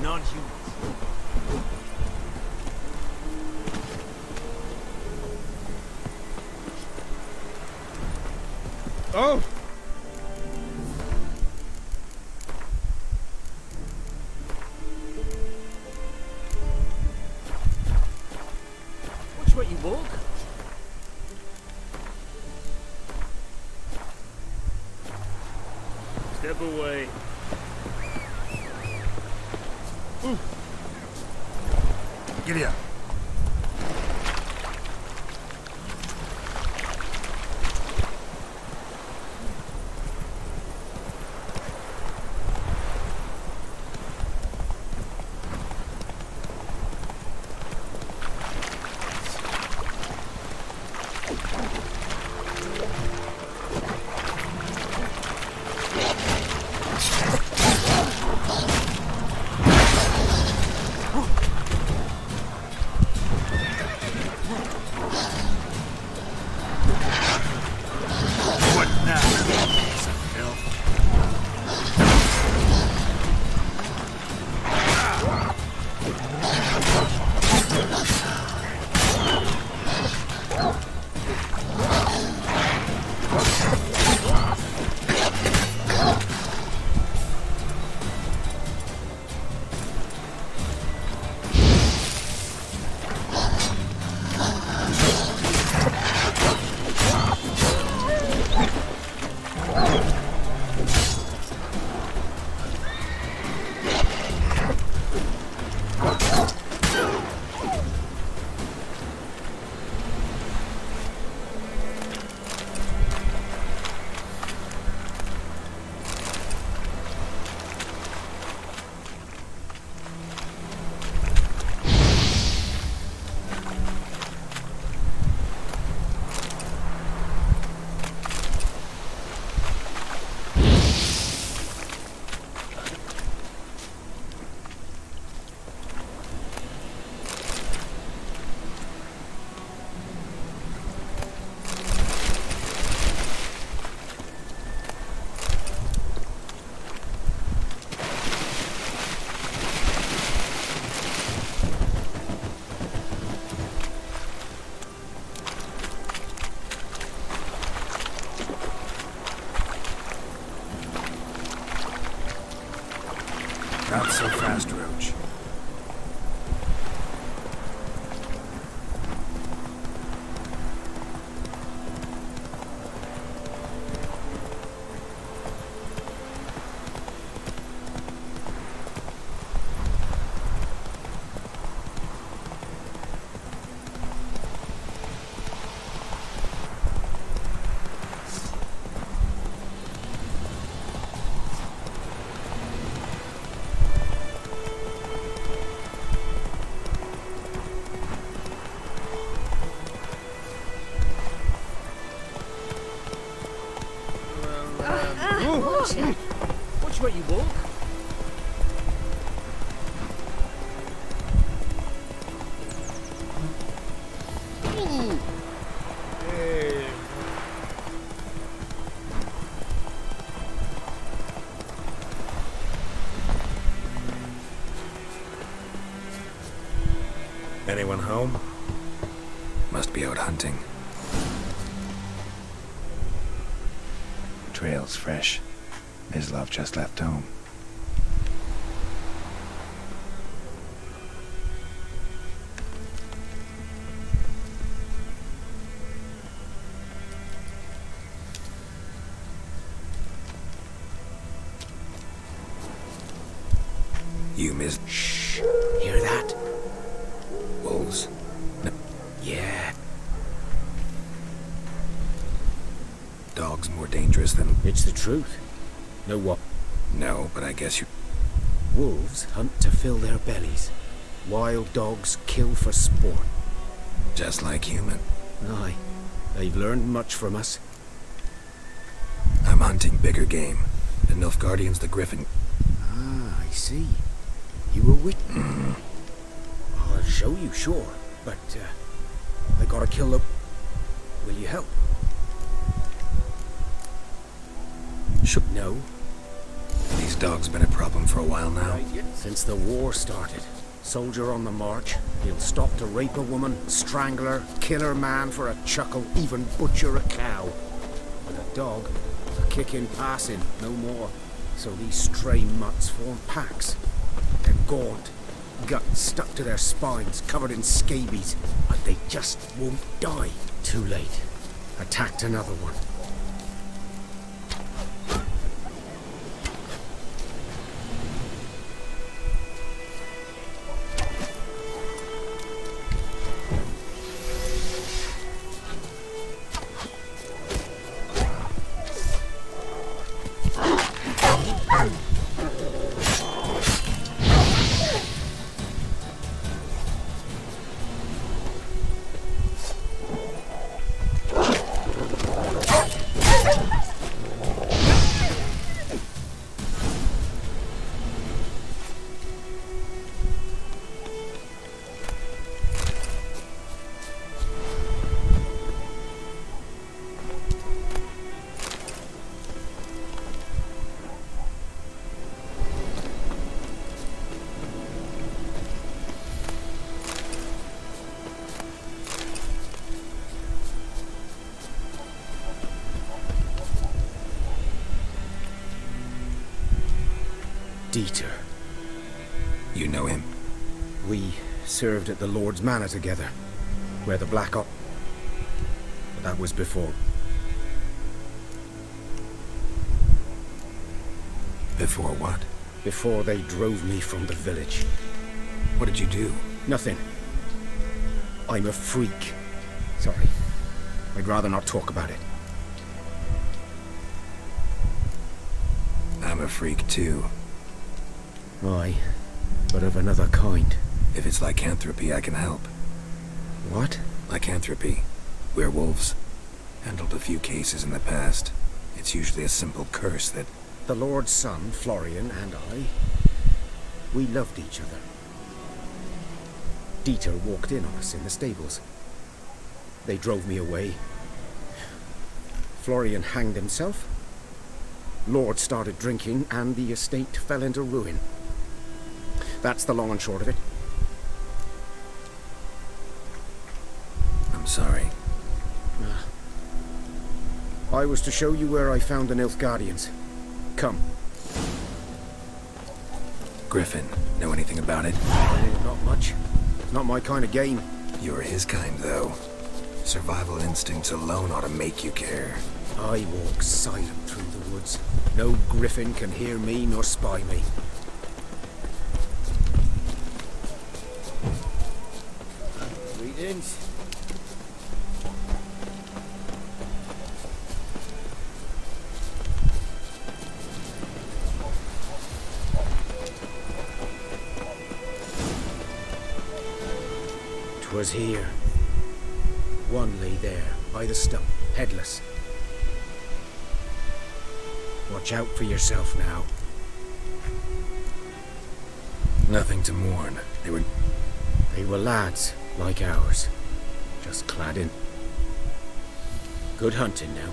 [SPEAKER 10] Non-humans.
[SPEAKER 6] Oh!
[SPEAKER 17] Watch what you walk.
[SPEAKER 14] Step away.
[SPEAKER 3] Giddy up. Not so fast, Roach.
[SPEAKER 7] Watch where you walk.
[SPEAKER 3] Anyone home? Must be out hunting. Trail's fresh. Mislav just left home. You miss...
[SPEAKER 7] Shh. Hear that?
[SPEAKER 3] Wolves? No.
[SPEAKER 7] Yeah.
[SPEAKER 3] Dogs more dangerous than...
[SPEAKER 7] It's the truth. Know what?
[SPEAKER 3] No, but I guess you...
[SPEAKER 7] Wolves hunt to fill their bellies. Wild dogs kill for sport.
[SPEAKER 3] Just like human.
[SPEAKER 7] Aye. They've learned much from us.
[SPEAKER 3] I'm hunting bigger game. The Nilfgaardian's the griffin.
[SPEAKER 7] Ah, I see. You were with... I'll show you, sure. But, I gotta kill the... Will you help? Should know.
[SPEAKER 3] These dogs been a problem for a while now.
[SPEAKER 7] Since the war started. Soldier on the march. He'll stop to rape a woman, strangle her, kill her man for a chuckle, even butcher a cow. But a dog, a kick in passing, no more. So these stray mutts form packs. They're gaunt, guts stuck to their spines, covered in scabies, but they just won't die. Too late. Attacked another one. Dieter.
[SPEAKER 3] You know him?
[SPEAKER 7] We served at the Lord's Manor together, where the Black Ops... But that was before.
[SPEAKER 3] Before what?
[SPEAKER 7] Before they drove me from the village.
[SPEAKER 3] What did you do?
[SPEAKER 7] Nothing. I'm a freak. Sorry. I'd rather not talk about it.
[SPEAKER 3] I'm a freak too.
[SPEAKER 7] Aye, but of another kind.
[SPEAKER 3] If it's lycanthropy, I can help.
[SPEAKER 7] What?
[SPEAKER 3] Lycanthropy. Werewolves. Handled a few cases in the past. It's usually a simple curse that...
[SPEAKER 7] The Lord's son, Florian, and I... We loved each other. Dieter walked in on us in the stables. They drove me away. Florian hanged himself. Lord started drinking, and the estate fell into ruin. That's the long and short of it.
[SPEAKER 3] I'm sorry.
[SPEAKER 7] I was to show you where I found the Nilfgaardians. Come.
[SPEAKER 3] Griffin, know anything about it?
[SPEAKER 7] Not much. Not my kind of game.
[SPEAKER 3] You're his kind, though. Survival instincts alone ought to make you care.
[SPEAKER 7] I walk silent through the woods. No griffin can hear me nor spy me. Greetings. 'Twas here. One lay there, by the stump, headless. Watch out for yourself now.
[SPEAKER 3] Nothing to mourn.
[SPEAKER 7] They were lads, like ours. Just clad in. Good hunting now.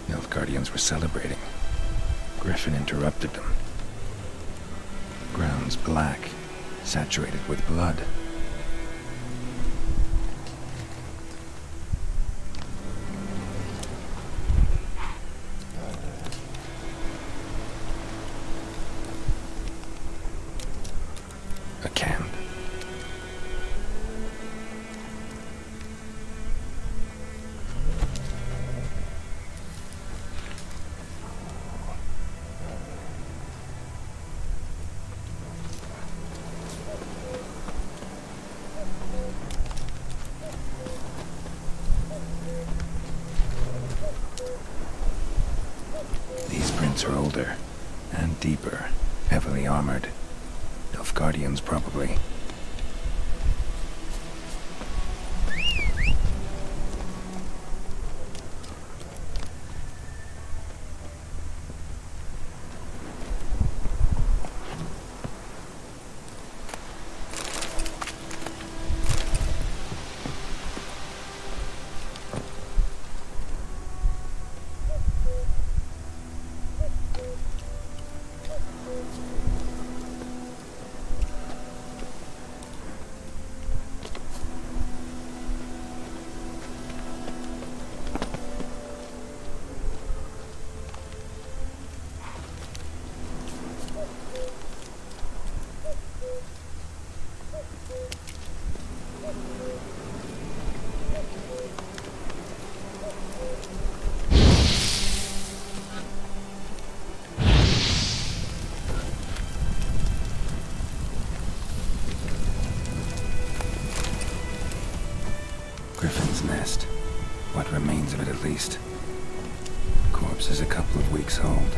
[SPEAKER 3] Nilfgaardians were celebrating. Griffin interrupted them. Ground's black, saturated with blood. A camp. These prints are older and deeper, heavily armored. Nilfgaardians, probably. Griffin's nest. What remains of it, at least. Corpse is a couple of weeks old.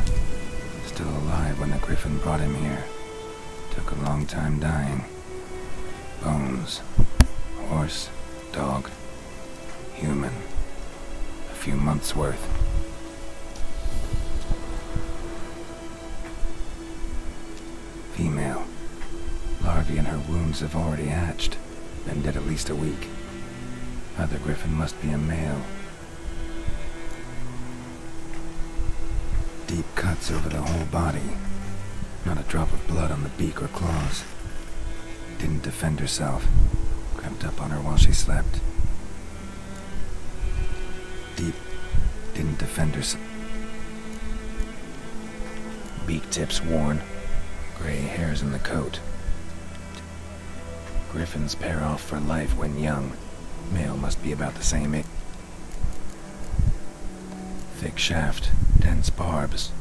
[SPEAKER 3] Still alive when the Griffin brought him here. Took a long time dying. Bones. Horse. Dog. Human. A few months' worth. Female. Larvae in her wounds have already hatched. Been dead at least a week. Other Griffin must be a male. Deep cuts over the whole body. Not a drop of blood on the beak or claws. Didn't defend herself. Crept up on her while she slept. Deep. Didn't defend herself. Beak tips worn. Gray hairs in the coat. Griffins pair off for life when young. Male must be about the same age. Thick shaft, dense barbs.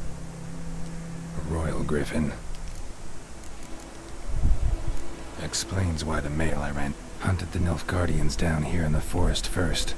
[SPEAKER 3] A royal griffin. Explains why the male I ran hunted the Nilfgaardians down here in the forest first.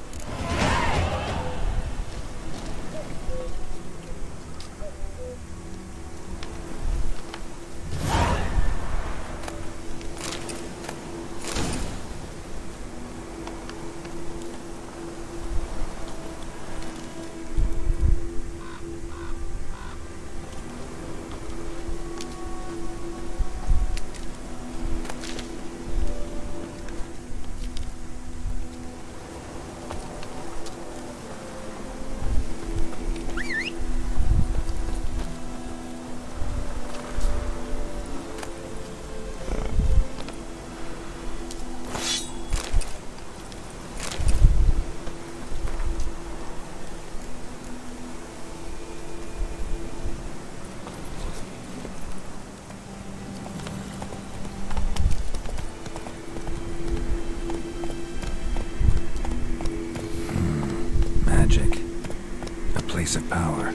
[SPEAKER 3] of power.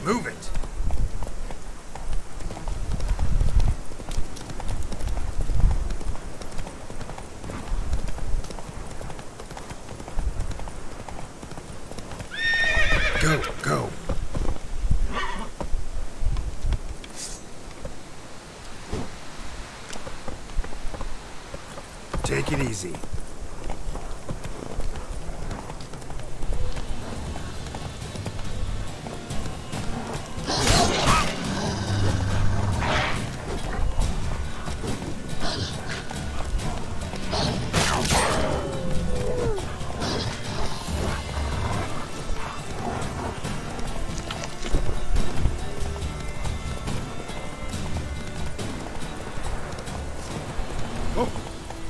[SPEAKER 14] Move it! Go, go. Take it easy.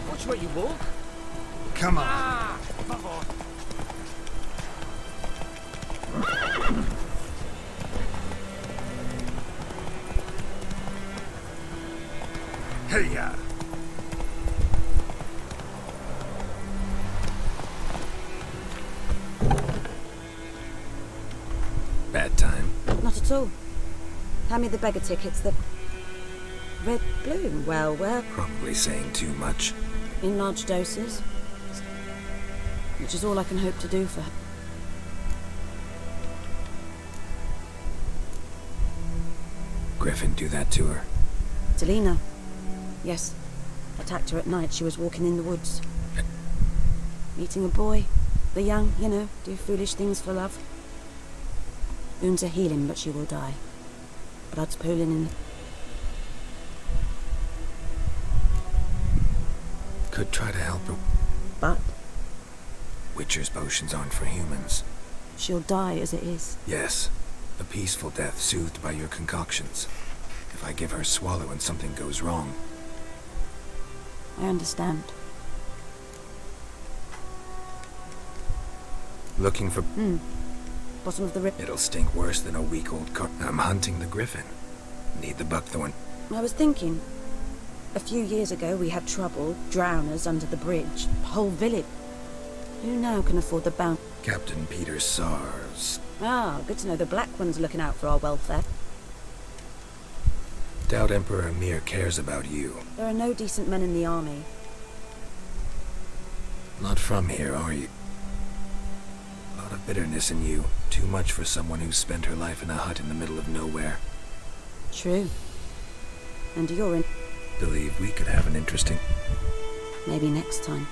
[SPEAKER 12] Watch where you walk.
[SPEAKER 14] Come on.
[SPEAKER 12] Ah, por favor.
[SPEAKER 14] Hey-ya.
[SPEAKER 3] Bad time.
[SPEAKER 18] Not at all. Hand me the beggar tickets. The red bloom. Well,
[SPEAKER 3] Probably saying too much.
[SPEAKER 18] in large doses, which is all I can hope to do for her.
[SPEAKER 3] Griffin do that to her.
[SPEAKER 18] Delina. Yes. Attacked her at night. She was walking in the woods. Meeting a boy. The young, you know, do foolish things for love. Wounds are healing, but she will die. Blood's pooling in.
[SPEAKER 3] Could try to help her.
[SPEAKER 18] But
[SPEAKER 3] Witcher's potions aren't for humans.
[SPEAKER 18] she'll die as it is.
[SPEAKER 3] Yes. A peaceful death soothed by your concoctions. If I give her swallow and something goes wrong,
[SPEAKER 18] I understand.
[SPEAKER 3] looking for...
[SPEAKER 18] Bottom of the rip.
[SPEAKER 3] It'll stink worse than a week-old car. I'm hunting the griffin. Need the buckthorn.
[SPEAKER 18] I was thinking, a few years ago we had trouble, drowners under the bridge, whole village. Who now can afford the bounty?
[SPEAKER 3] Captain Peter Sars.
[SPEAKER 18] Ah, good to know the Black One's looking out for our welfare.
[SPEAKER 3] Doubt Emperor Emir cares about you.
[SPEAKER 18] There are no decent men in the army.
[SPEAKER 3] Not from here, are you? A lot of bitterness in you. Too much for someone who spent her life in a hut in the middle of nowhere.
[SPEAKER 18] True. And you're in.
[SPEAKER 3] Believe we could have an interesting...
[SPEAKER 18] Maybe next time.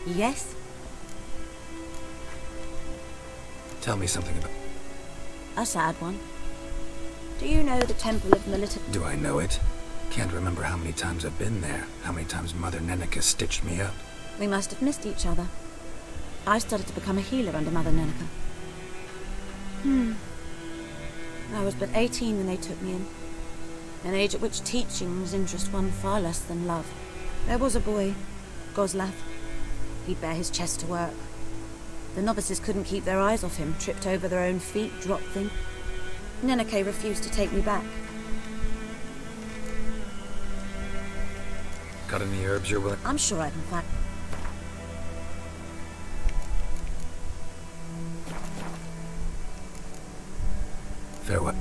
[SPEAKER 18] Yes?
[SPEAKER 3] Tell me something about...
[SPEAKER 18] A sad one. Do you know the Temple of Melita?
[SPEAKER 3] Do I know it? Can't remember how many times I've been there. How many times Mother Neneka stitched me up.
[SPEAKER 18] We must have missed each other. I started to become a healer under Mother Neneka. I was but 18 when they took me in. An age at which teachings interest one far less than love. There was a boy, Goslav. He'd bare his chest to work. The novices couldn't keep their eyes off him, tripped over their own feet, dropped things. Neneke refused to take me back.
[SPEAKER 3] Got any herbs you're willing...
[SPEAKER 18] I'm sure I can find...
[SPEAKER 3] Farewell.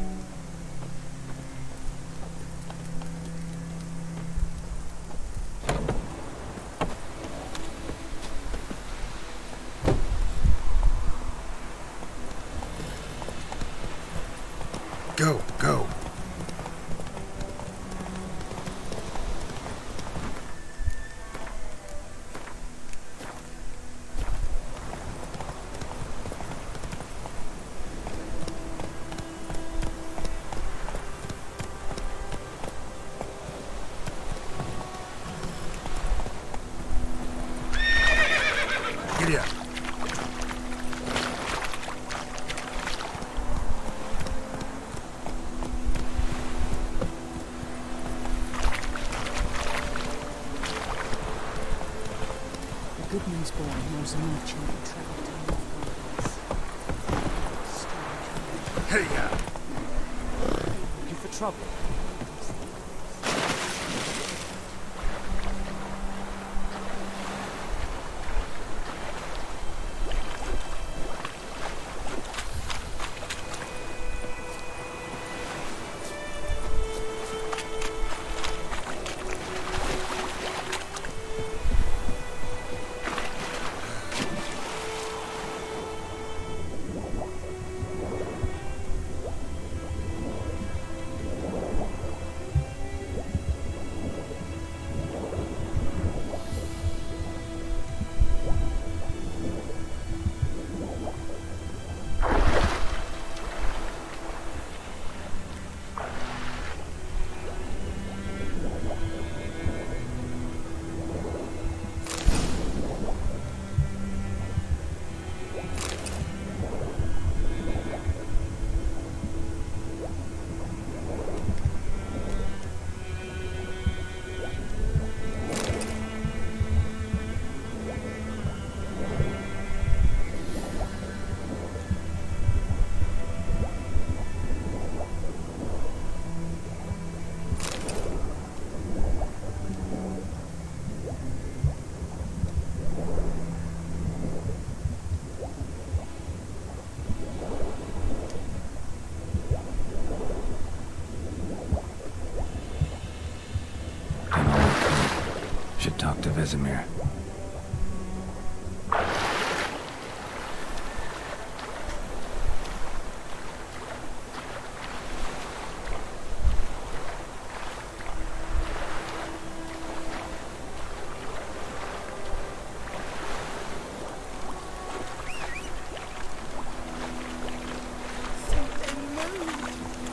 [SPEAKER 14] Go, go. Giddy up.
[SPEAKER 18] was born knows a merchant who travelled to North Wales.
[SPEAKER 14] Hey, yeah.
[SPEAKER 12] Looking for trouble.
[SPEAKER 3] Should talk to Vesemir.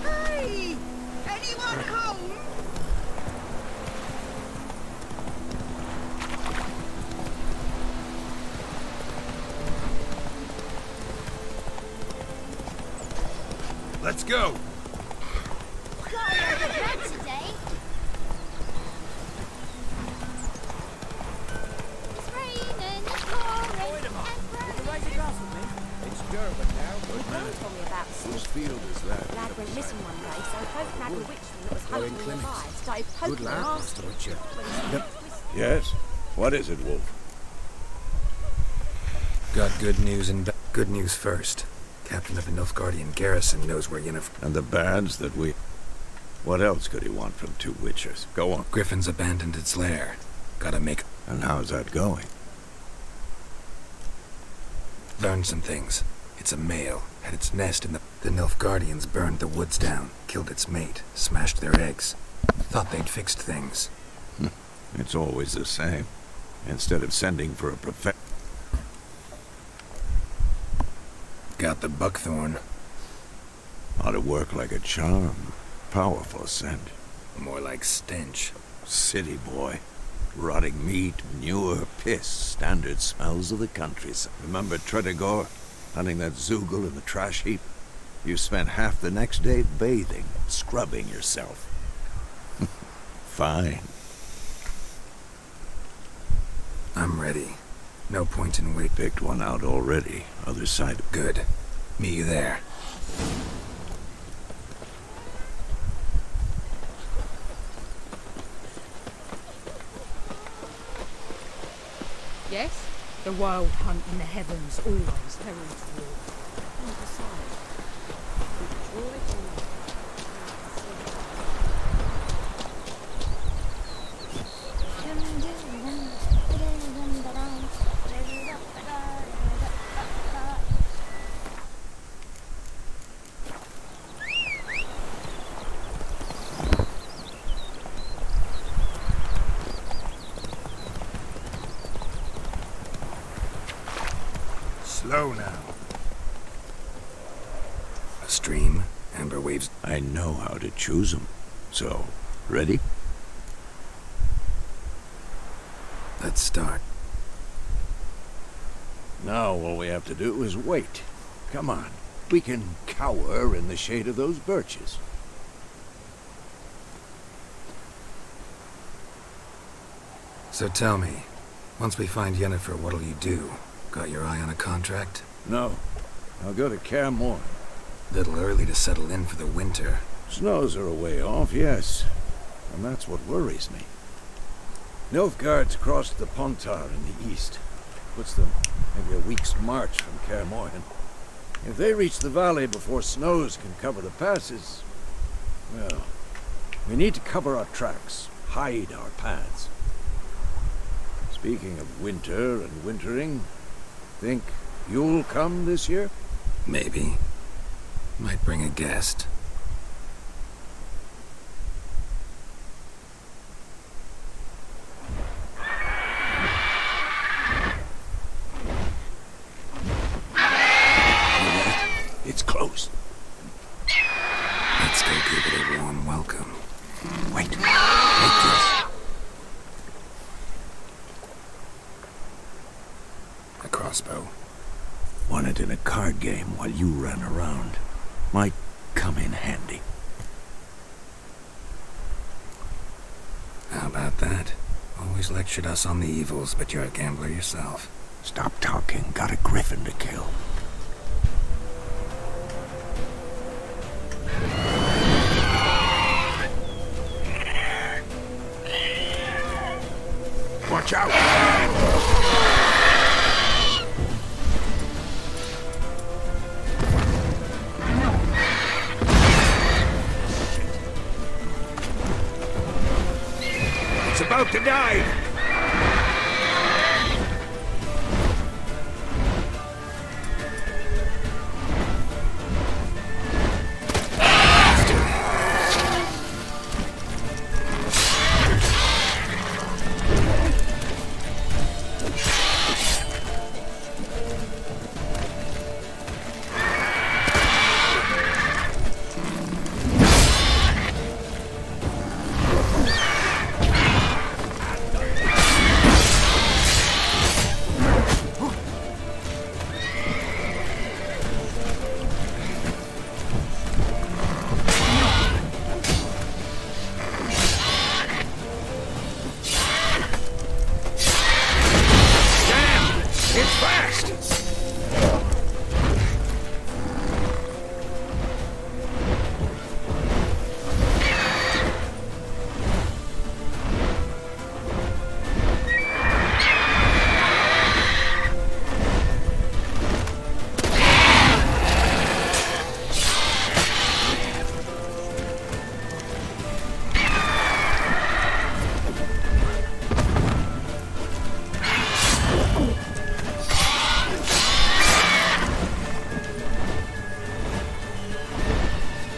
[SPEAKER 10] Hey! Anyone home?
[SPEAKER 14] Let's go.
[SPEAKER 9] Got a lot of bread today. It's raining, it's pouring, and
[SPEAKER 7] It's Durban now,
[SPEAKER 18] Your brother told me about the
[SPEAKER 7] whose
[SPEAKER 18] snake.
[SPEAKER 7] field is that?
[SPEAKER 18] Lad went missing one day, so folk nagged the witchman that was
[SPEAKER 7] Going
[SPEAKER 18] hunting
[SPEAKER 7] clinics.
[SPEAKER 18] nearby. Started
[SPEAKER 7] Good
[SPEAKER 18] poking and
[SPEAKER 7] lad,
[SPEAKER 18] asking.
[SPEAKER 7] Mr. Witcher.
[SPEAKER 8] Yes? What is it, Wolf?
[SPEAKER 3] Got good news and good news first. Captain of the Nilfgaardian garrison knows where Yennefer...
[SPEAKER 8] And the bads that we... What else could he want from two witchers? Go on.
[SPEAKER 3] Griffin's abandoned its lair. Gotta make...
[SPEAKER 8] And how's that going?
[SPEAKER 3] Learned some things. It's a male. Had its nest in the... The Nilfgaardians burned the woods down, killed its mate, smashed their eggs. Thought they'd fixed things.
[SPEAKER 8] It's always the same. Instead of sending for a
[SPEAKER 3] Got the buckthorn.
[SPEAKER 8] Ought to work like a charm. Powerful scent.
[SPEAKER 3] More like stench.
[SPEAKER 8] City boy. Rotting meat, manure, piss. Standard smells of the countryside. Remember Tredegor? Hunting that Zoogle in the trash heap? You spent half the next day bathing, scrubbing yourself. Fine.
[SPEAKER 3] I'm ready. No point in wait.
[SPEAKER 8] Picked one out already. Other side.
[SPEAKER 3] Good. Meet you there.
[SPEAKER 15] Yes? The wild hunt in the heavens always heralds war.
[SPEAKER 14] Slow now.
[SPEAKER 3] A stream, amber waves.
[SPEAKER 8] I know how to choose them. So, ready?
[SPEAKER 3] Let's start.
[SPEAKER 8] Now all we have to do is wait. Come on. We can cower in the shade of those birches.
[SPEAKER 3] So tell me, Once we find Yennefer, what'll you do? Got your eye on a contract?
[SPEAKER 13] No. I'll go to Kaer Morhen.
[SPEAKER 3] Little early to settle in for the winter.
[SPEAKER 13] Snows are a way off, yes. And that's what worries me. Nilfgaard's crossed the Pontar in the east. Puts them maybe a week's march from Kaer Morhen. If they reach the valley before snows can cover the passes, well, we need to cover our tracks, hide our paths. Speaking of winter and wintering, think you'll come this year?
[SPEAKER 3] Maybe. Might bring a guest.
[SPEAKER 13] It's close.
[SPEAKER 3] Let's go give it a warm welcome.
[SPEAKER 13] Wait.
[SPEAKER 3] A crossbow.
[SPEAKER 13] Won it in a card game while you ran around. Might come in handy.
[SPEAKER 3] How about that? Always lectured us on the evils, but you're a gambler yourself.
[SPEAKER 13] Stop talking. Got a griffin to kill. Watch out! It's about to dive!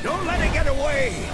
[SPEAKER 13] Don't let it get away!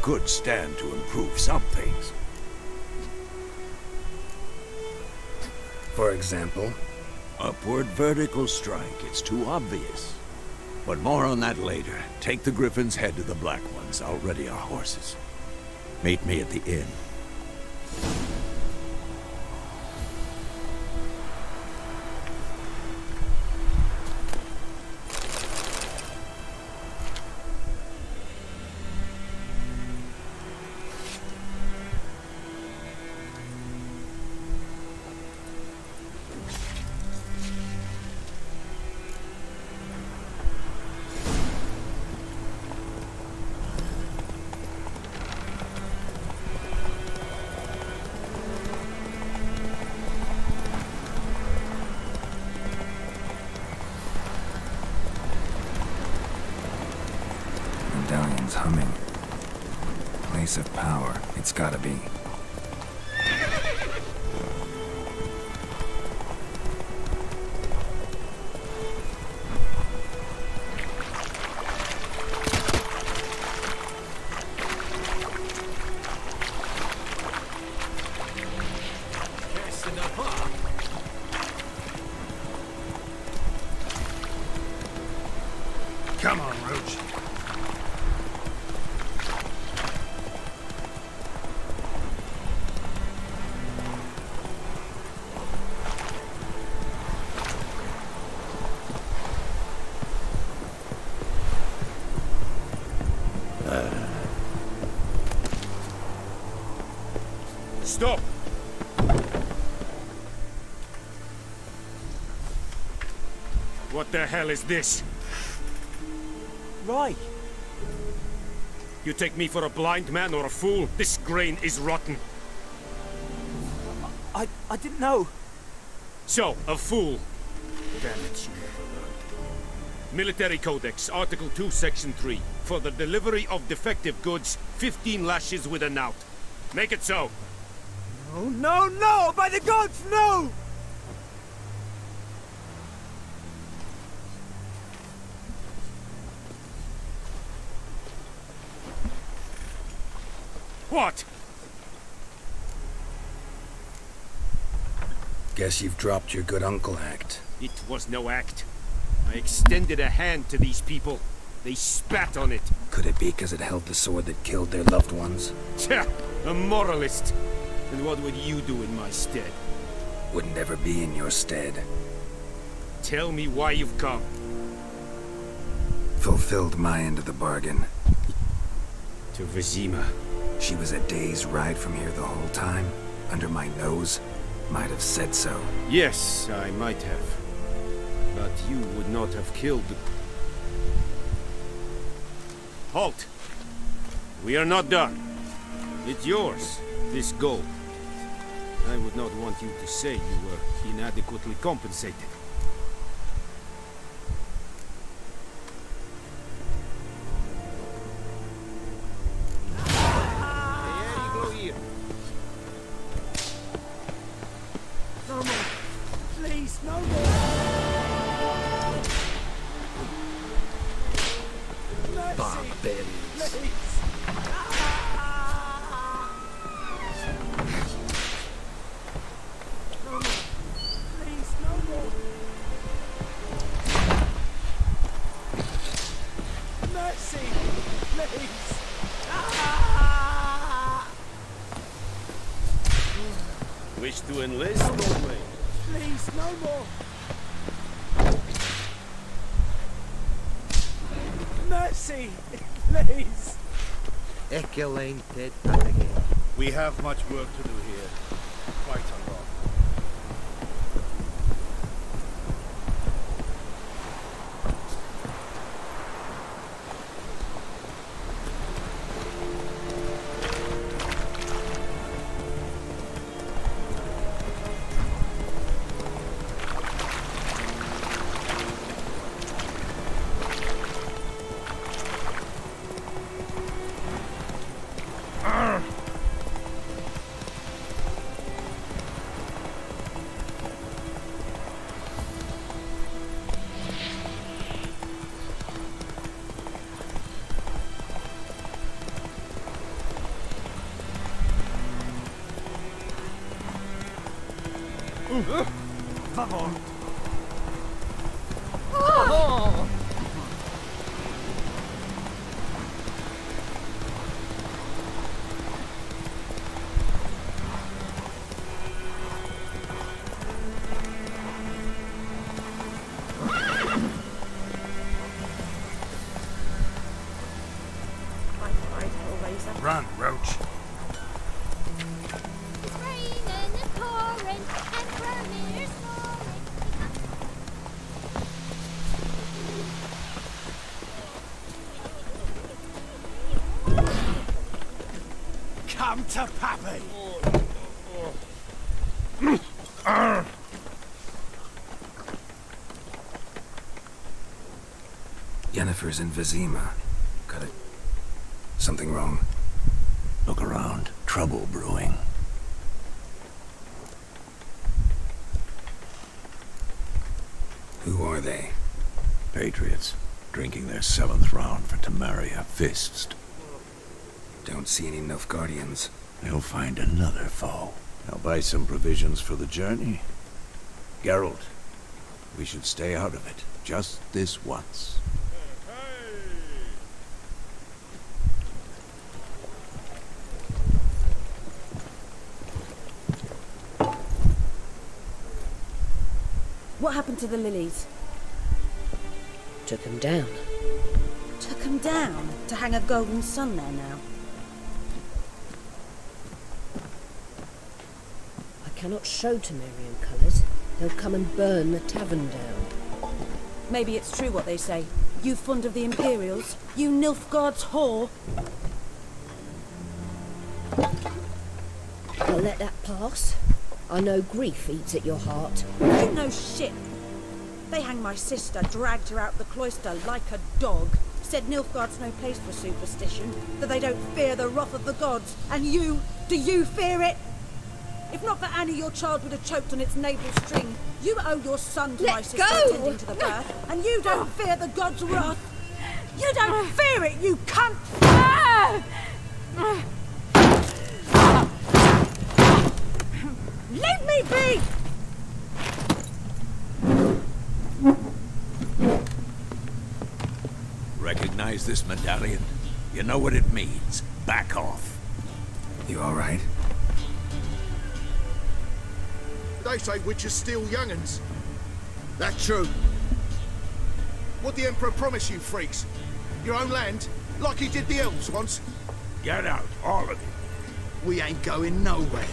[SPEAKER 8] could stand to improve some things.
[SPEAKER 3] For example?
[SPEAKER 8] Upward vertical strike. It's too obvious. But more on that later. Take the Griffin's head to the Black Ones. I'll ready our horses. Meet me at the inn.
[SPEAKER 3] Medallion's humming. Place of power, it's gotta be.
[SPEAKER 14] Come on, Roach. Stop! What the hell is this?
[SPEAKER 12] Right.
[SPEAKER 14] You take me for a blind man or a fool? This grain is rotten.
[SPEAKER 12] I didn't know.
[SPEAKER 14] So, a fool. Damn it, you never learned. Military Codex, Article 2, Section 3. For the delivery of defective goods, 15 lashes with a knout. Make it so.
[SPEAKER 12] No, no, no! By the gods, no!
[SPEAKER 14] What?
[SPEAKER 3] Guess you've dropped your good uncle act.
[SPEAKER 14] It was no act. I extended a hand to these people. They spat on it.
[SPEAKER 3] Could it be because it held the sword that killed their loved ones?
[SPEAKER 14] Tja, a moralist. And what would you do in my stead?
[SPEAKER 3] Wouldn't ever be in your stead.
[SPEAKER 14] Tell me why you've come.
[SPEAKER 3] Fulfilled my end of the bargain.
[SPEAKER 14] To Vizima.
[SPEAKER 3] She was a day's ride from here the whole time. Under my nose. Might have said so.
[SPEAKER 14] Yes, I might have. But you would not have killed the... Halt! We are not done. It's yours, this gold. I would not want you to say you were inadequately compensated.
[SPEAKER 12] No more. Please, no more.
[SPEAKER 3] Barbarians.
[SPEAKER 12] Please. No more. Please, no more. Mercy. Please.
[SPEAKER 14] Wish to enlist, old mate?
[SPEAKER 12] Please, no more. Mercy, please.
[SPEAKER 17] Echelane dead back again.
[SPEAKER 16] We have much work to do here. Quite a lot.
[SPEAKER 12] Vamos.
[SPEAKER 2] Oh.
[SPEAKER 13] Run, Roach.
[SPEAKER 9] It's raining and pouring and Vermeer's snoring.
[SPEAKER 13] Come to Pappy.
[SPEAKER 3] Yennefer's in Vizima. Got it. Something wrong.
[SPEAKER 13] Look around. Trouble brewing.
[SPEAKER 3] Who are they?
[SPEAKER 13] Patriots. Drinking their 7th round for Temeria. Fists.
[SPEAKER 3] Don't see any Nilfgaardians.
[SPEAKER 13] They'll find another foe. I'll buy some provisions for the journey. Geralt, we should stay out of it. Just this once.
[SPEAKER 18] What happened to the lilies?
[SPEAKER 11] Took them down.
[SPEAKER 18] Took them down to hang a golden sun there now.
[SPEAKER 11] I cannot show Temerian colours. They'll come and burn the tavern down.
[SPEAKER 18] Maybe it's true what they say. You fond of the Imperials? You Nilfgaard's whore?
[SPEAKER 11] I'll let that pass. I know grief eats at your heart.
[SPEAKER 18] You know shit. They hanged my sister, dragged her out the cloister like a dog. Said Nilfgaard's no place for superstition, that they don't fear the wrath of the gods. And you, do you fear it? If not for Annie, your child would have choked on its navel string. You owe your son to my sister attending to the birth, and you don't fear the gods' wrath. You don't fear it, you cunt! Leave me be!
[SPEAKER 13] Recognize this medallion? You know what it means. Back off.
[SPEAKER 3] You all right?
[SPEAKER 19] They say witches steal young'uns. That's true. What the Emperor promise you, freaks? Your own land? Like he did the elves once?
[SPEAKER 13] Get out, all of you.
[SPEAKER 10] We ain't going nowhere.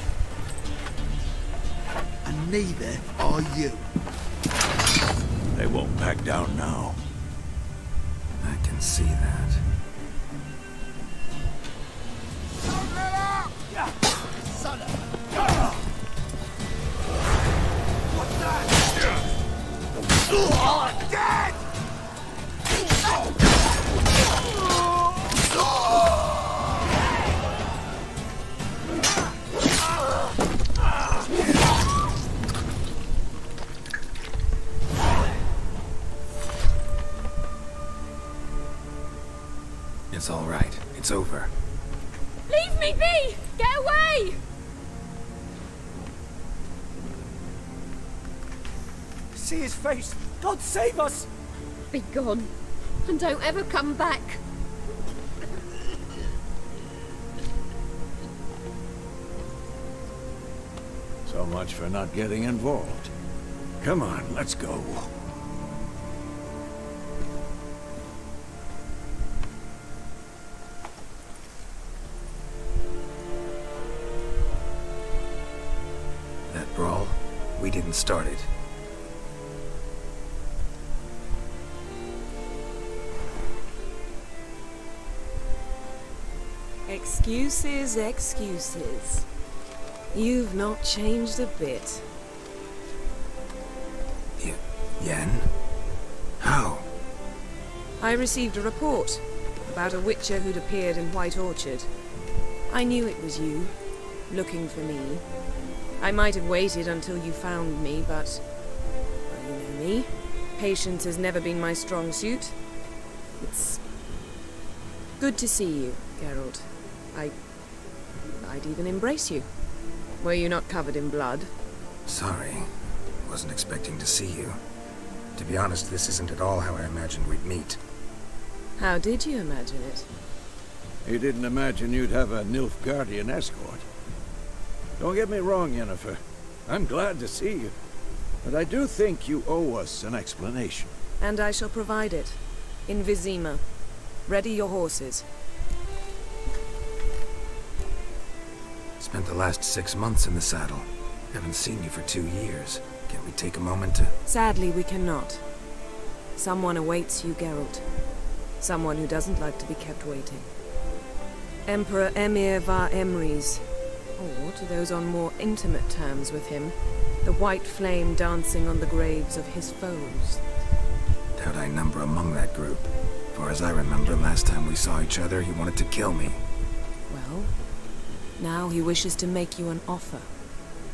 [SPEAKER 10] And neither are you.
[SPEAKER 13] They won't back down now.
[SPEAKER 3] I can see that.
[SPEAKER 10] Son of
[SPEAKER 13] Dead!
[SPEAKER 3] It's all right. It's over.
[SPEAKER 15] Leave me be! Get away!
[SPEAKER 12] See his face! God save us!
[SPEAKER 15] Be gone, and don't ever come back.
[SPEAKER 13] So much for not getting involved. Come on, let's go.
[SPEAKER 3] That brawl, we didn't start it.
[SPEAKER 4] Excuses, excuses. You've not changed a bit.
[SPEAKER 3] Yen? How?
[SPEAKER 4] I received a report about a witcher who'd appeared in White Orchard. I knew it was you, looking for me. I might have waited until you found me, but... well, you know me. Patience has never been my strong suit. It's... good to see you, Geralt. I'd even embrace you. Were you not covered in blood?
[SPEAKER 3] Sorry. Wasn't expecting to see you. To be honest, this isn't at all how I imagined we'd meet.
[SPEAKER 4] How did you imagine it?
[SPEAKER 8] You didn't imagine you'd have a Nilfgaardian escort. Don't get me wrong, Yennefer. I'm glad to see you. But I do think you owe us an explanation.
[SPEAKER 4] And I shall provide it. In Vizima. Ready your horses.
[SPEAKER 3] Spent the last 6 months in the saddle. Haven't seen you for 2 years. Can we take a moment to...
[SPEAKER 4] Sadly, we cannot. Someone awaits you, Geralt. Someone who doesn't like to be kept waiting. Emperor Emir var Emrys. Or, to those on more intimate terms with him, the white flame dancing on the graves of his foes.
[SPEAKER 3] Doubt I number among that group. For as I remember, last time we saw each other, he wanted to kill me.
[SPEAKER 4] Well, now he wishes to make you an offer.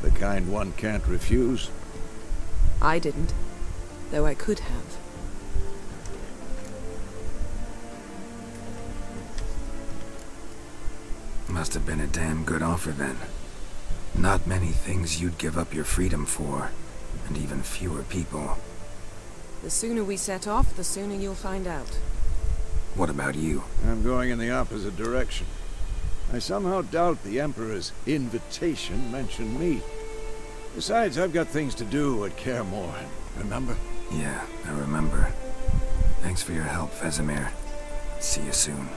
[SPEAKER 8] The kind one can't refuse.
[SPEAKER 4] I didn't, though I could have.
[SPEAKER 3] Must have been a damn good offer then. Not many things you'd give up your freedom for, and even fewer people.
[SPEAKER 4] The sooner we set off, the sooner you'll find out.
[SPEAKER 3] What about you?
[SPEAKER 8] I'm going in the opposite direction. I somehow doubt the Emperor's invitation mentioned me. Besides, I've got things to do at Kaer Morhen, remember?
[SPEAKER 3] Yeah, I remember. Thanks for your help, Vesemir. See you soon.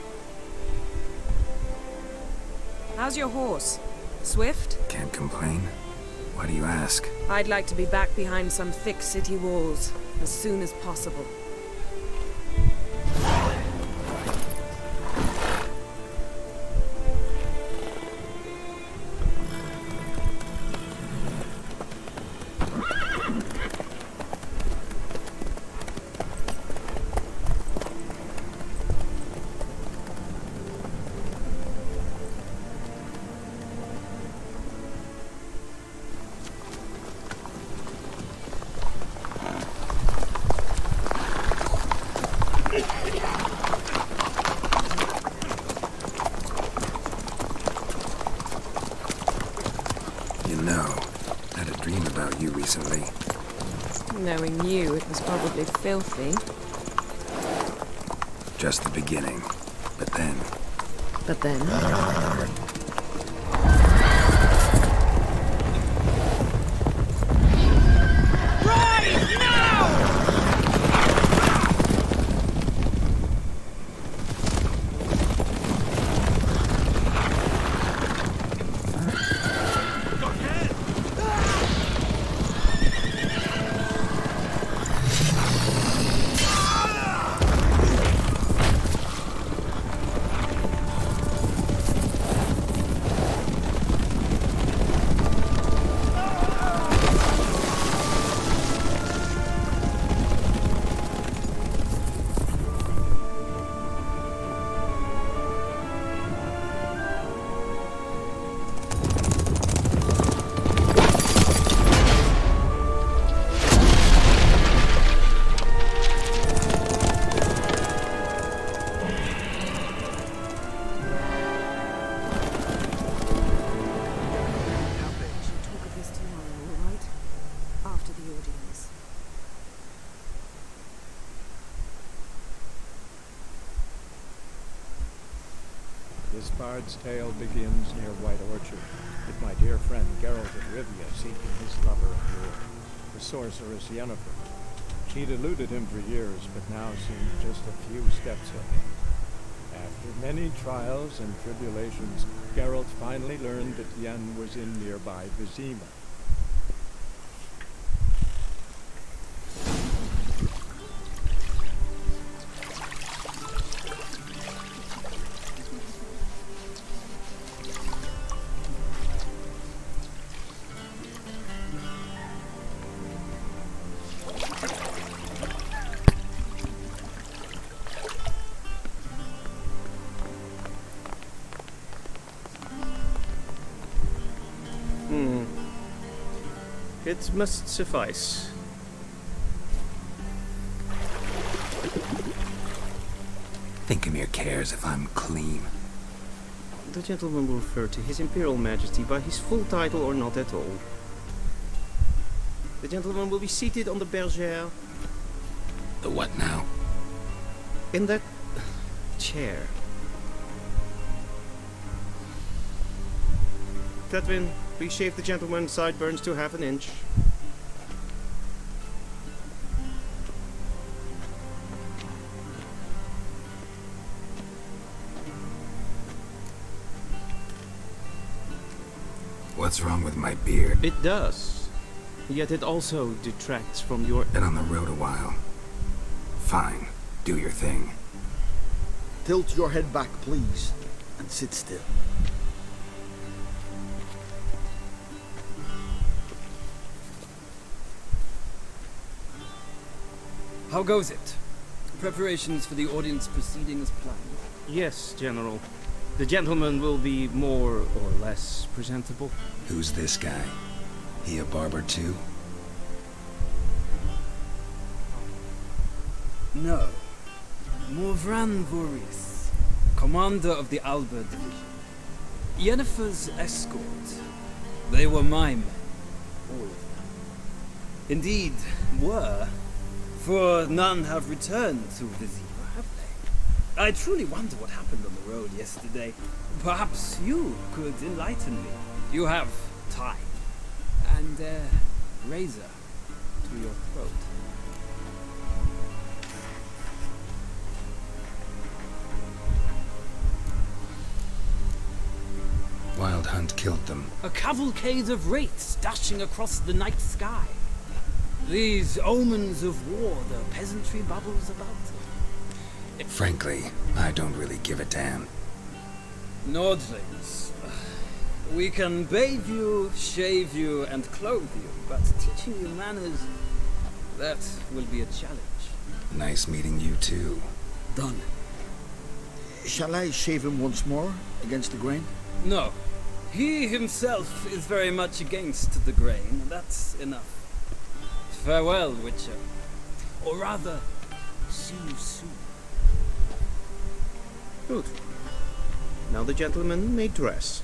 [SPEAKER 4] How's your horse? Swift?
[SPEAKER 3] Can't complain. Why do you ask?
[SPEAKER 4] I'd like to be back behind some thick city walls as soon as possible.
[SPEAKER 3] Recently.
[SPEAKER 4] Knowing you, it was probably filthy.
[SPEAKER 3] Just the beginning. But then...
[SPEAKER 4] But then?
[SPEAKER 15] Right now!
[SPEAKER 20] This bard's tale begins near White Orchard, with my dear friend Geralt of Rivia seeking his lover of yore, the sorceress Yennefer. She'd eluded him for years, but now seemed just a few steps ahead. After many trials and tribulations, Geralt finally learned that Yen was in nearby Vizima.
[SPEAKER 21] It must suffice.
[SPEAKER 3] Thinkemere cares if I'm clean.
[SPEAKER 21] The gentleman will refer to His Imperial Majesty by his full title or not at all. The gentleman will be seated on the bergère.
[SPEAKER 3] The what now?
[SPEAKER 21] In that chair. Cledwin, please shave the gentleman's sideburns to 1/2 inch.
[SPEAKER 3] What's wrong with my beard?
[SPEAKER 21] It does. Yet it also detracts from your...
[SPEAKER 3] Been on the road a while. Fine. Do your thing.
[SPEAKER 10] Tilt your head back, please, and sit still.
[SPEAKER 5] How goes it? Preparations for the audience proceeding as planned?
[SPEAKER 21] Yes, General. The gentleman will be more or less presentable.
[SPEAKER 3] Who's this guy? He a barber too?
[SPEAKER 5] No. Morvran Voris, commander of the Alba division. Yennefer's escort. They were my men. All of them. Indeed, were. For none have returned to Vizima, have they? I truly wonder what happened on the road yesterday. Perhaps you could enlighten me. You have time. And a razor to your throat.
[SPEAKER 3] Wild Hunt killed them.
[SPEAKER 5] A cavalcade of wraiths dashing across the night sky. These omens of war the peasantry bubbles about.
[SPEAKER 3] Frankly, I don't really give a damn.
[SPEAKER 5] Nordlings. We can bathe you, shave you, and clothe you, but teaching you manners, that will be a challenge.
[SPEAKER 3] Nice meeting you too.
[SPEAKER 10] Done. Shall I shave him once more, against the grain?
[SPEAKER 5] No. He himself is very much against the grain, and that's enough. Farewell, Witcher. Or rather, see you soon.
[SPEAKER 21] Good. Now the gentleman may dress.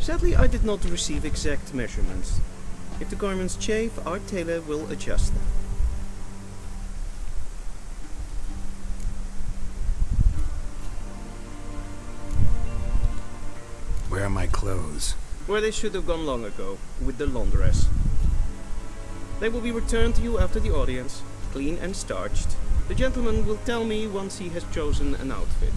[SPEAKER 21] Sadly, I did not receive exact measurements. If the garments chafe, our tailor will adjust them.
[SPEAKER 3] Where are my clothes?
[SPEAKER 21] Where they should have gone long ago, with the laundress. They will be returned to you after the audience, clean and starched. The gentleman will tell me once he has chosen an outfit.